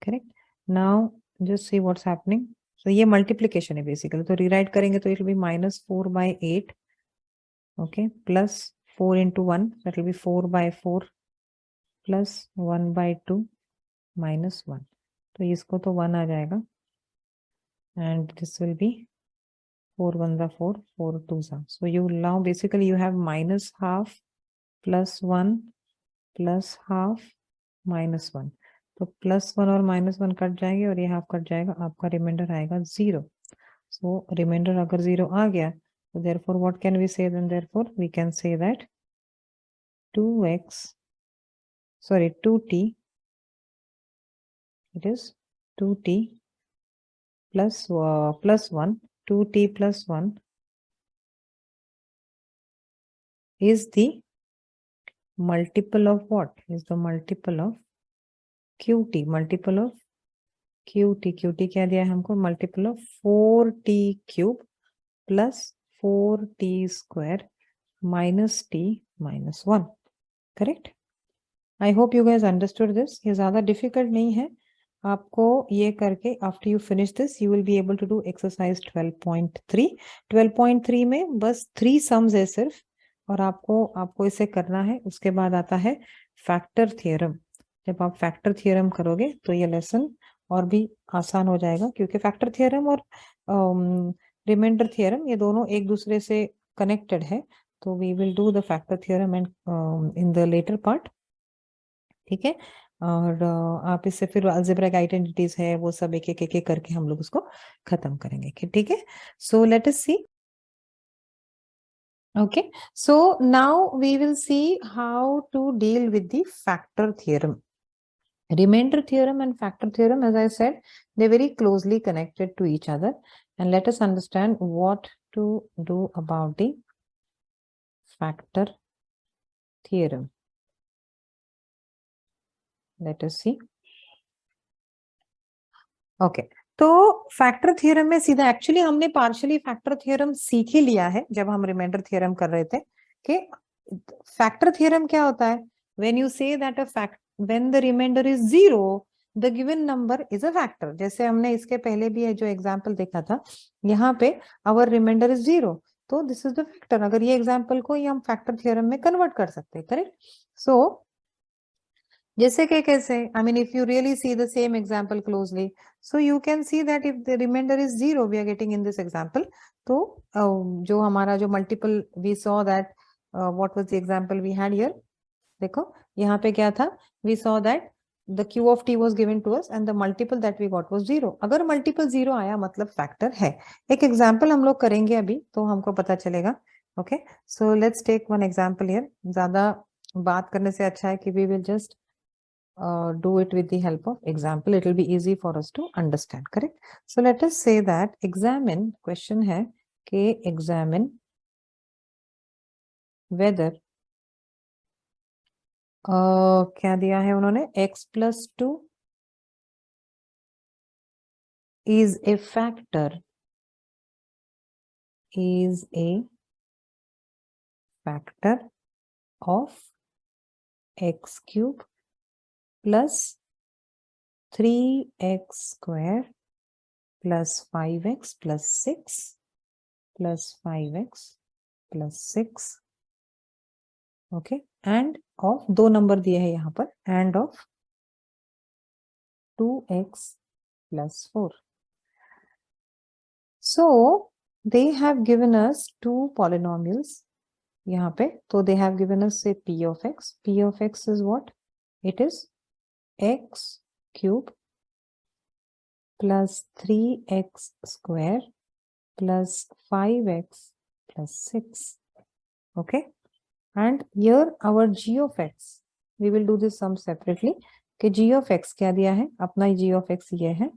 Correct. Now just see what's happening. So ये मल्टीप्लीकेशन है बेसिकली, तो रीराइट करेंगे तो it will be minus 4 by 8. Okay, plus 4 into 1, that will be 4 by 4 plus 1 by 2 minus 1. तो इसको तो 1 आ जाएगा and this will be 4 1 are 4, 4 2 are. So you now basically you have minus half plus 1 plus half minus 1. तो plus 1 और minus 1 cut जाएंगे और ये half cut जाएगा, आपका रिमाइंडर आएगा 0. सो रिमाइंडर अगर 0 आ गया तो therefore what can we say then? Therefore we can say that 2t, it is 2t plus 1, 2t plus 1 is the multiple of what? Is the multiple of qt, multiple of qt क्या दिया है हमको? multiple of 4t cube plus 4t square minus t minus 1. Correct. I hope you guys understood this. ये ज्यादा difficult नहीं है. आपको ये करके after you finish this you will be able to do exercise 12.3. 12.3 में बस 3 सम्स है सिर्फ, और आपको इसे करना है. उसके बाद आता है फैक्टर थियरम. जब आप फैक्टर थियरम करोगे तो ये लेसन और भी आसान हो जाएगा, क्योंकि फैक्टर थियरम और रिमाइंडर थियरम ये दोनों एक दूसरे से कनेक्टेड है. तो we will do the factor theorem and in the later part. ठीक है. और आप इससे फिर अलजेब्रिक आइडेंटिटीज है वो सब एक एक करके हम लोग उसको खत्म करेंगे. ठीक है. So let us C. Okay, so now we will see how to deal with the factor theorem. Remainder theorem and factor theorem, as I said, they're very closely connected to each other. And let us understand what to do about the factor theorem. Let us see. Okay, तो factor theorem में सीधा actually हमने partially factor theorem सीख ही लिया है जब हम remainder theorem कर रहे थे. कि फैक्टर थ्योरम क्या होता है? When you say that a fact when the remainder is 0 the given number is a factor. जैसे हमने इसके पहले भी जो एग्जांपल देखा था, यहाँ पे आवर रिमाइंडर इज 0, तो दिस इज द फैक्टर. अगर ये एग्जांपल को हम फैक्टर थ्योरम में कन्वर्ट कर सकते हैं. करेक्ट. सो जैसे कि कैसे, I mean if you really see the same example closely, so you can see that if the remainder is 0 we are getting in this example. तो जो हमारा जो multiple we saw that what was the example we had here. देखो यहाँ पे क्या था, we saw that the q of t was given to us and the multiple that we got was 0. अगर multiple 0 आया मतलब factor है. एक example हम लोग करेंगे अभी तो हमको पता चलेगा. Okay, so let's take one example here. ज्यादा बात करने से अच्छा है कि we will just do it with the help of example. It will be easy for us to understand. Correct. So let us say that examine, question है कि examine whether क्या दिया है उन्होंने, x plus 2 is a factor of x cube plus 3x square plus 5x plus 6 plus 5x plus 6. Okay, end of दो number दिए हैं यहाँ पर, end of 2x plus 4. So they have given us two polynomials यहाँ पे. तो they have given us say p of x. P of x is what? It is x cube plus 3x square plus 5x plus 6. Okay, and here our g of x, we will do this sum separately कि g of x क्या दिया है, अपना g of x ये है.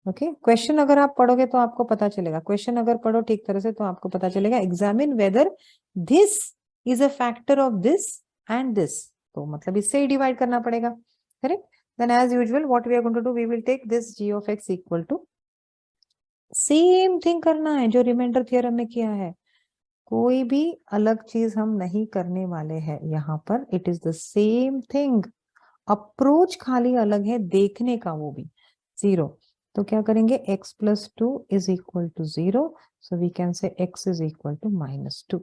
Okay, question अगर आप पढ़ोगे तो आपको पता चलेगा, क्वेश्चन अगर पढ़ो ठीक तरह से तो आपको पता चलेगा. Examine whether this is a factor of this and this, तो मतलब इससे ही डिवाइड करना पड़ेगा. Correct. Then as usual what we are going to do, we will take this g of x equal to, same thing करना है जो remainder theorem में किया है. कोई भी अलग चीज हम नहीं करने वाले हैं यहाँ पर. It is the same thing. Approach खाली अलग है देखने का, वो भी 0. तो क्या करेंगे, x plus 2 is equal to 0. So we can say x is equal to -2.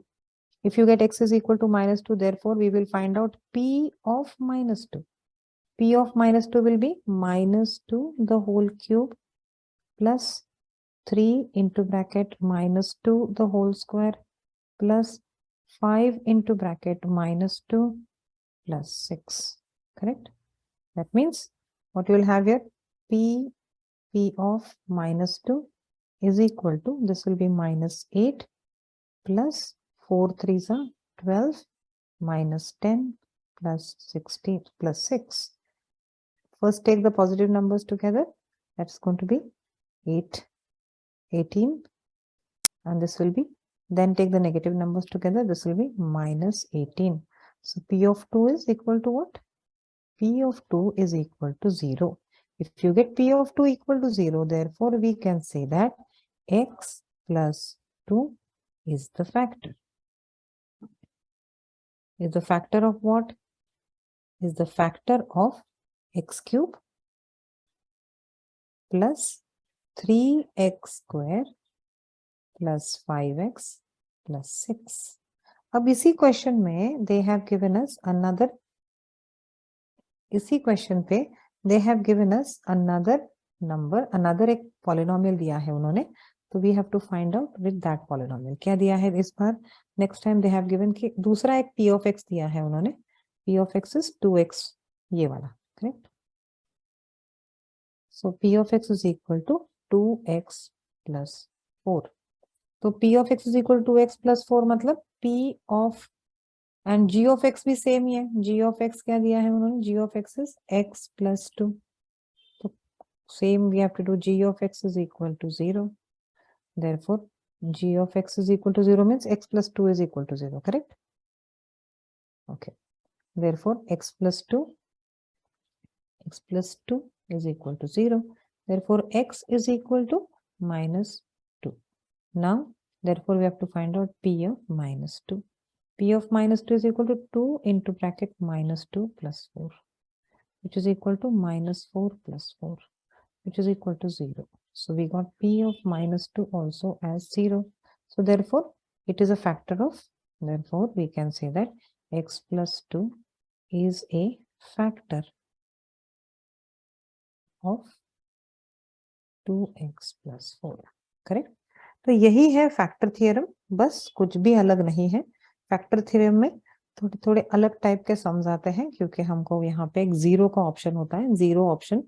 If you get x is equal to -2, therefore we will find out p of -2. P of -2 will be -2 the whole cube plus 3 into bracket -2 the whole square plus 5 into bracket -2 plus 6. Correct? That means what you will have here, p of -2 is equal to, this will be -8 plus 4 3s are 12 minus 10 plus 16 plus 6. First take the positive numbers together. That's going to be 8, 18, and this will be, then take the negative numbers together. This will be -18. So p of 2 is equal to what? P of 2 is equal to 0. If you get P of 2 equal to 0, therefore we can say that x plus 2 is the factor. Is the factor of what? Is the factor of x cube plus 3x square plus 5x plus 6. अब इसी question में they have given us another, इसी question पे they have given us another number, another एक polynomial दिया है उन्होंने, तो we have to find out with that polynomial. क्या दिया है इस बार, next time they have given कि दूसरा एक p of x दिया है उन्होंने, p of x is 2x, ये वाला. Correct. So p of x is equal to 2x plus 4. तो p of x is equal to 2x plus 4 मतलब p of, and g of x भी same ही है. g of x क्या दिया है उन्होंने, g of x is x plus 2. तो same we have to do, g of x is equal to 0. Therefore g of x is equal to 0 means x plus 2 is equal to 0. Correct? Okay. Therefore x plus 2 is equal to 0. Therefore x is equal to -2. Now therefore we have to find out p of -2. P of -2 is equal to 2 into bracket -2 plus 4, which is equal to -4 plus 4, which is equal to 0. So we got p of -2 also as 0. So therefore it is a factor of, therefore we can say that x plus 2 is a factor of 2x plus 4. Correct. तो यही है factor theorem, बस कुछ भी अलग नहीं है. Factor theorem में थोड़े थोड़े अलग टाइप के सम्स आते हैं क्योंकि हमको यहाँ पे एक 0 का ऑप्शन होता है. 0 option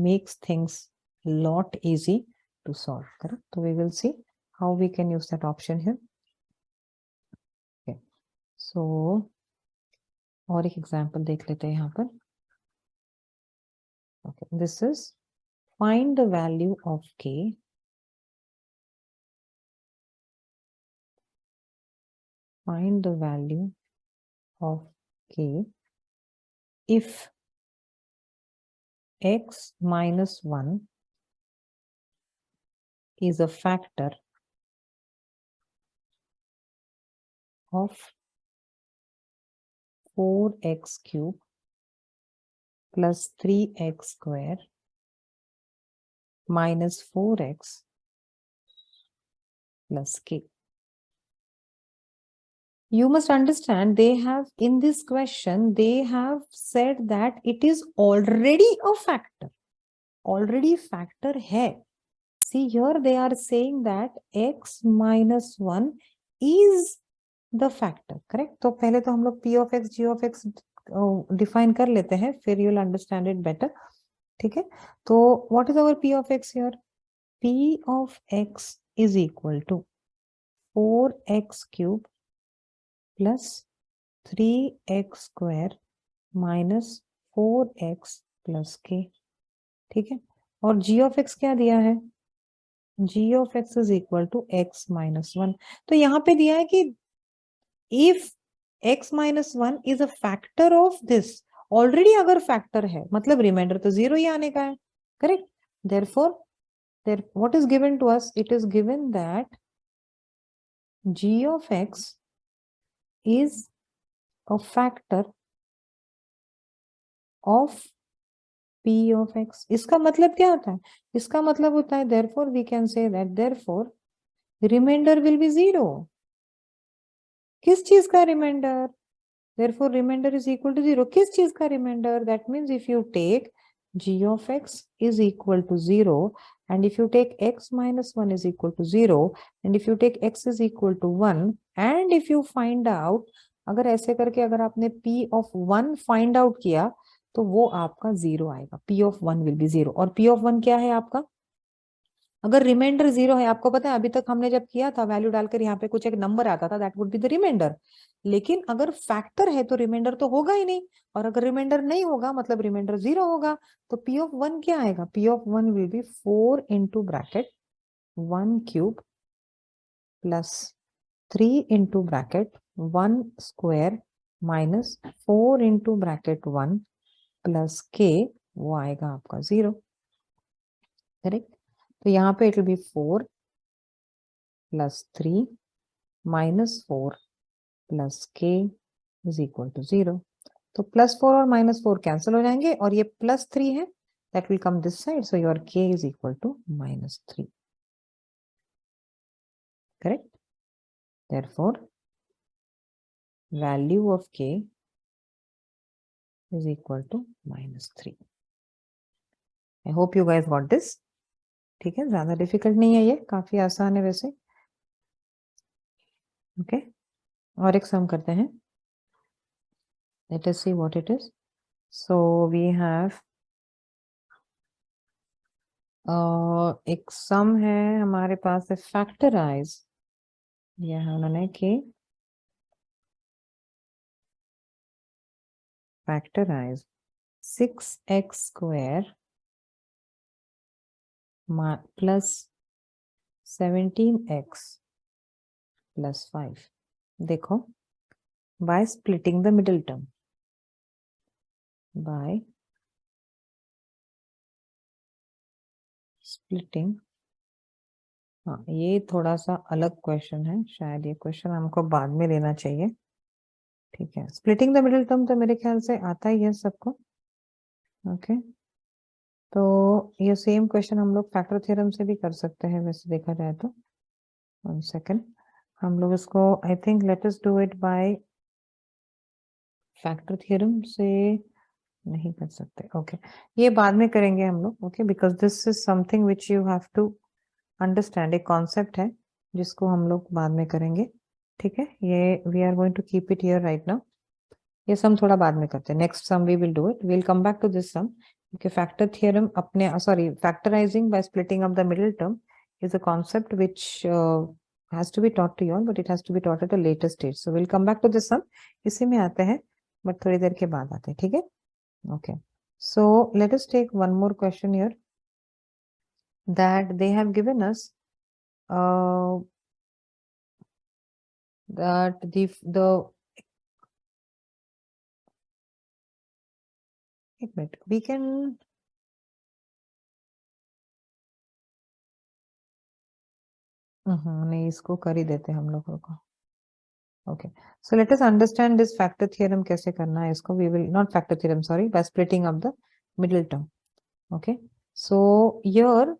makes things lot easy to solve. Correct. तो we will see how we can use that option here. So और एक एग्जांपल देख लेते हैं यहाँ पर. Okay, this is find the value of k find the value of k if x minus 1 is a factor of 4x cube plus 3x square minus 4x plus k. You must understand, they have, in this question, they have said that it is already a factor. Already factor hai. See here they are saying that x minus 1 is the factor. Correct? तो पहले तो हम लोग p of x, g of x define कर लेते हैं, फिर you'll understand it better. ठीक है. तो what is our p of x here? p of x is equal to 4x cube plus 3x square minus 4x plus k, ठीक है। और g of x क्या दिया है, g of x is equal to x minus 1। तो यहाँ पे दिया है कि if x minus 1 is a factor of this, already अगर फैक्टर है मतलब रिमाइंडर तो 0 ही आने का है, correct. therefore what is given to us, it is given that g of x is a factor of p of x। इसका मतलब क्या होता है, इसका मतलब होता है therefore we can say that therefore remainder will be 0। किस चीज का remainder, therefore remainder is equal to 0, किस चीज का remainder, that means if you take g of x is equal to 0 and if you take x minus 1 is equal to 0 and if you take x is equal to 1 and if you find out, अगर ऐसे करके अगर आपने p of 1 find out किया तो वो आपका 0 आएगा, p of 1 will be 0। और p of 1 क्या है आपका, अगर रिमाइंडर 0 है, आपको पता है अभी तक हमने जब किया था वैल्यू डालकर यहाँ पे कुछ एक नंबर आता था, that would be the remainder. लेकिन अगर फैक्टर है तो रिमाइंडर तो होगा ही नहीं, और अगर रिमाइंडर नहीं होगा मतलब रिमाइंडर 0 होगा। तो p of 1 क्या आएगा, p of 1 will be 4 into bracket 1 cube plus 3 into bracket 1 square minus 4 into bracket 1 plus k, वो आएगा आपका 0, करेक्ट। तो यहाँ पे it will B 4 plus 3 minus 4 plus k is equal to 0। तो +4 और -4 कैंसिल हो जाएंगे और ये +3 है, that will come this side, so your k is equal to -3, correct। Therefore value of k is equal to -3। I hope you guys got this, ठीक है, ज्यादा डिफिकल्ट नहीं है, ये काफी आसान है वैसे, ओके। और एक सम करते हैं, let us see what it is। so we have एक सम है हमारे पास है, फैक्टराइज, यह है उन्होंने कि factorise 6x square plus 17x plus 5। देखो, by splitting the middle term, by splitting, हाँ ये थोड़ा सा अलग क्वेश्चन है, शायद ये क्वेश्चन हमको बाद में लेना चाहिए, ठीक है। स्प्लिटिंग द मिडिल टर्म तो मेरे ख्याल से आता ही है सबको, ओके। तो ये सेम क्वेश्चन हम लोग फैक्टर थ्योरम से भी कर सकते हैं वैसे देखा जाए तो। 1 सेकेंड, हम लोग इसको I think let us do it by factor theorem से नहीं कर सकते, ओके ये बाद में करेंगे हम लोग, okay, because this is something which you have to understand, एक कॉन्सेप्ट है जिसको हम लोग बाद में करेंगे, ठीक है। ये we are going to keep it here right now, ये सम थोड़ा बाद में करते हैं, next sum we will do it, we will come back to this sum, क्योंकि फैक्टर थ्योरम अपने sorry factorising by splitting of the middle term is a concept which has to be taught to you all, but it has to be taught at a later stage, so we'll come back to this sum, इसी में आते हैं but थोड़ी देर के बाद आते हैं, ठीक है, okay। So let us take one more question here that they have given us, that the एक मिनट, we can नहीं इसको कर ही देते हम लोगों को, okay। So let us understand this factor theorem कैसे करना है इसको, we will not factor theorem sorry, by splitting of the middle term, okay। So here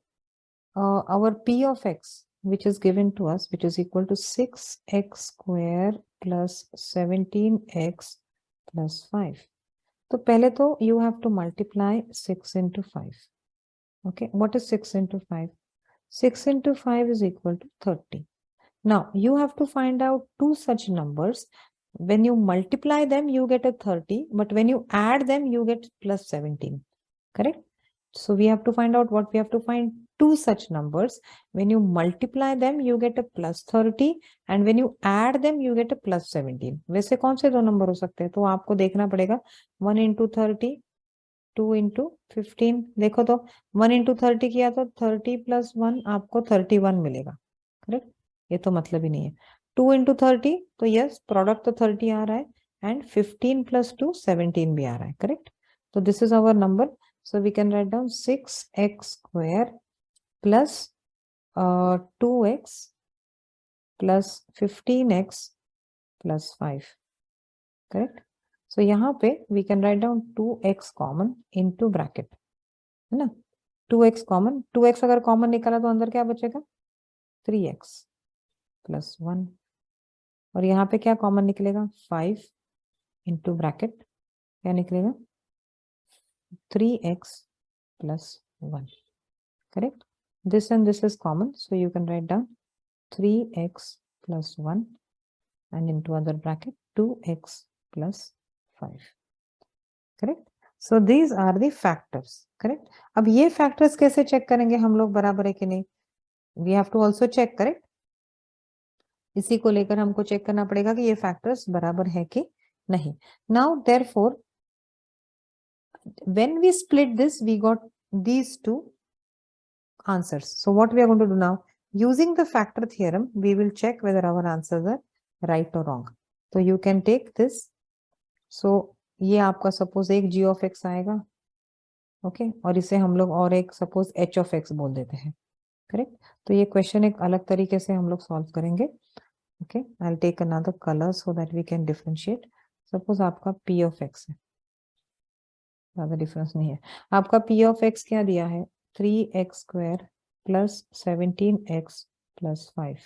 our p of x which is given to us, which is equal to 6x square plus 17x plus 5। तो पहले तो you have to multiply 6 into 5, okay। What is 6 into 5? 6 into 5 is equal to 30। Now you have to find out two such numbers. When you multiply them, you get a 30, but when you add them, you get plus 17. Correct? So we have to find out what we have to find. two such numbers. When you multiply them, you get a plus 30, and when you add them, you get a plus 17. वैसे कौन से दो number हो सकते हैं? तो आपको देखना पड़ेगा 1 into 30, 2 into 15. देखो तो 1 into 30 किया तो 30 plus 1 आपको 31 मिलेगा, करेक्ट? ये तो मतलब ही नहीं है. 2 into 30 तो यस, प्रोडक्ट तो 30 आ रहा है, एंड 15 plus 2 17 भी आ रहा है, करेक्ट? तो this is our number. So we can write down 6x square plus 2x plus 15x plus 5. Correct? So यहाँ पे we can write down 2x common into bracket. है ना? 2x common. 2x अगर common निकाला तो अंदर क्या बचेगा? 3x plus 1. और यहाँ पे क्या common निकलेगा? 5 into bracket. क्या निकलेगा? 3x plus 1. Correct? This and this is common, so you can write down 3x plus 1 and into other bracket 2x plus 5. Correct? So these are the factors. Correct? अब ये factors कैसे check करेंगे हम लोग बराबर है कि नहीं? We have to also check. Correct? इसी को लेकर हमको check करना पड़ेगा कि ये factors बराबर है कि नहीं. Now therefore when we split this, we got these two answers. So what we are going to do now, using the factor theorem, we will check whether our answers are right or wrong. So you can take this. So ये आपका suppose एक g of x आएगा, okay? और इसे हम लोग और एक suppose h of x बोल देते हैं, correct? तो ये question एक अलग तरीके से हम लोग solve करेंगे, okay? I'll take another color so that we can differentiate. Suppose आपका p of x है, ज़्यादा difference नहीं है. आपका p of x क्या दिया है? 3x square plus 17x plus 5.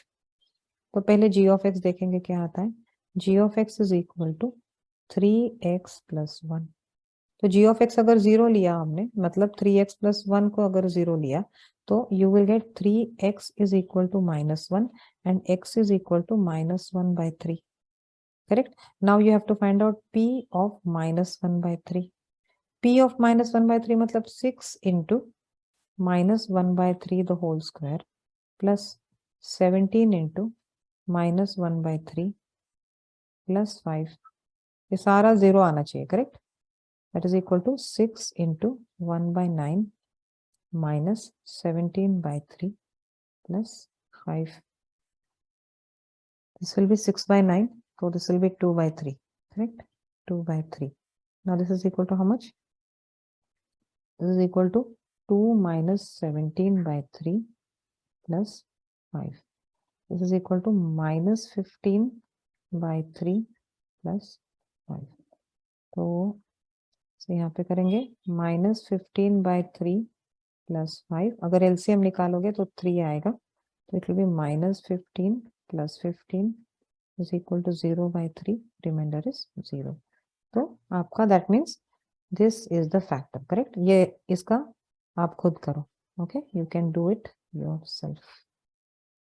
तो पहले g of x देखेंगे क्या आता है. g of x is equal to 3x plus 1. तो g of x अगर 0 लिया हमने, मतलब 3x plus 1 को अगर 0 लिया, तो you will get 3x is equal to minus 1 and x is equal to minus 1 by 3. Correct? Now you have to find out p of minus 1 by 3. p of minus 1 by 3 मतलब 6 into minus 1 by 3 the whole square plus 17 into minus 1 by 3 plus 5. ये सारा 0 आना चाहिए, correct? That is equal to 6 into 1 by 9 minus 17 by 3 plus 5. This will be 6 by 9, so this will be 2 by 3, correct? 2 by 3. Now this is equal to how much? This is equal to 2 minus 17 by 3 plus 5. This is equal to minus 15 by 3 plus 5. तो यहाँ पे करेंगे minus 15 by 3 plus 5. अगर LCM निकालोगे तो 3 आएगा, तो it will be minus 15 plus 15 is equal to 0 by 3. Remainder is 0. तो आपका that means this is the factor, correct? ये इसका आप खुद करो, okay? You can do it yourself.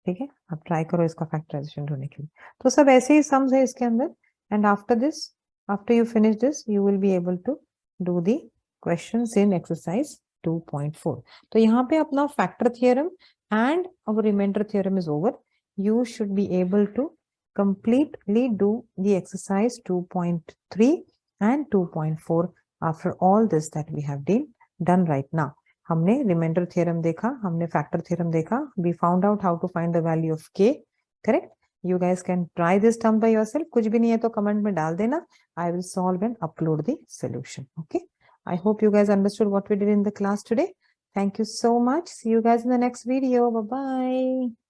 ठीक है, आप ट्राई करो इसका फैक्टराइजेशन ढूंढने के लिए. तो सब ऐसे ही सम्स है इसके अंदर, and after this, after you finish this, you will be able to do the questions in exercise 2.4. तो यहाँ पे अपना factor theorem and our remainder theorem is over. You should be able to completely do the exercise 2.3 and 2.4 after all this that we have done right now. हमने remainder theorem देखा, हमने factor theorem देखा. We found out how to find the value of K, correct? You guys can try this term by yourself. कुछ भी नहीं है तो comment में डाल देना. I will solve and upload the solution. Okay, I hope you guys understood what we did in the class today. Thank you so much. See you guys in the next video. Bye bye.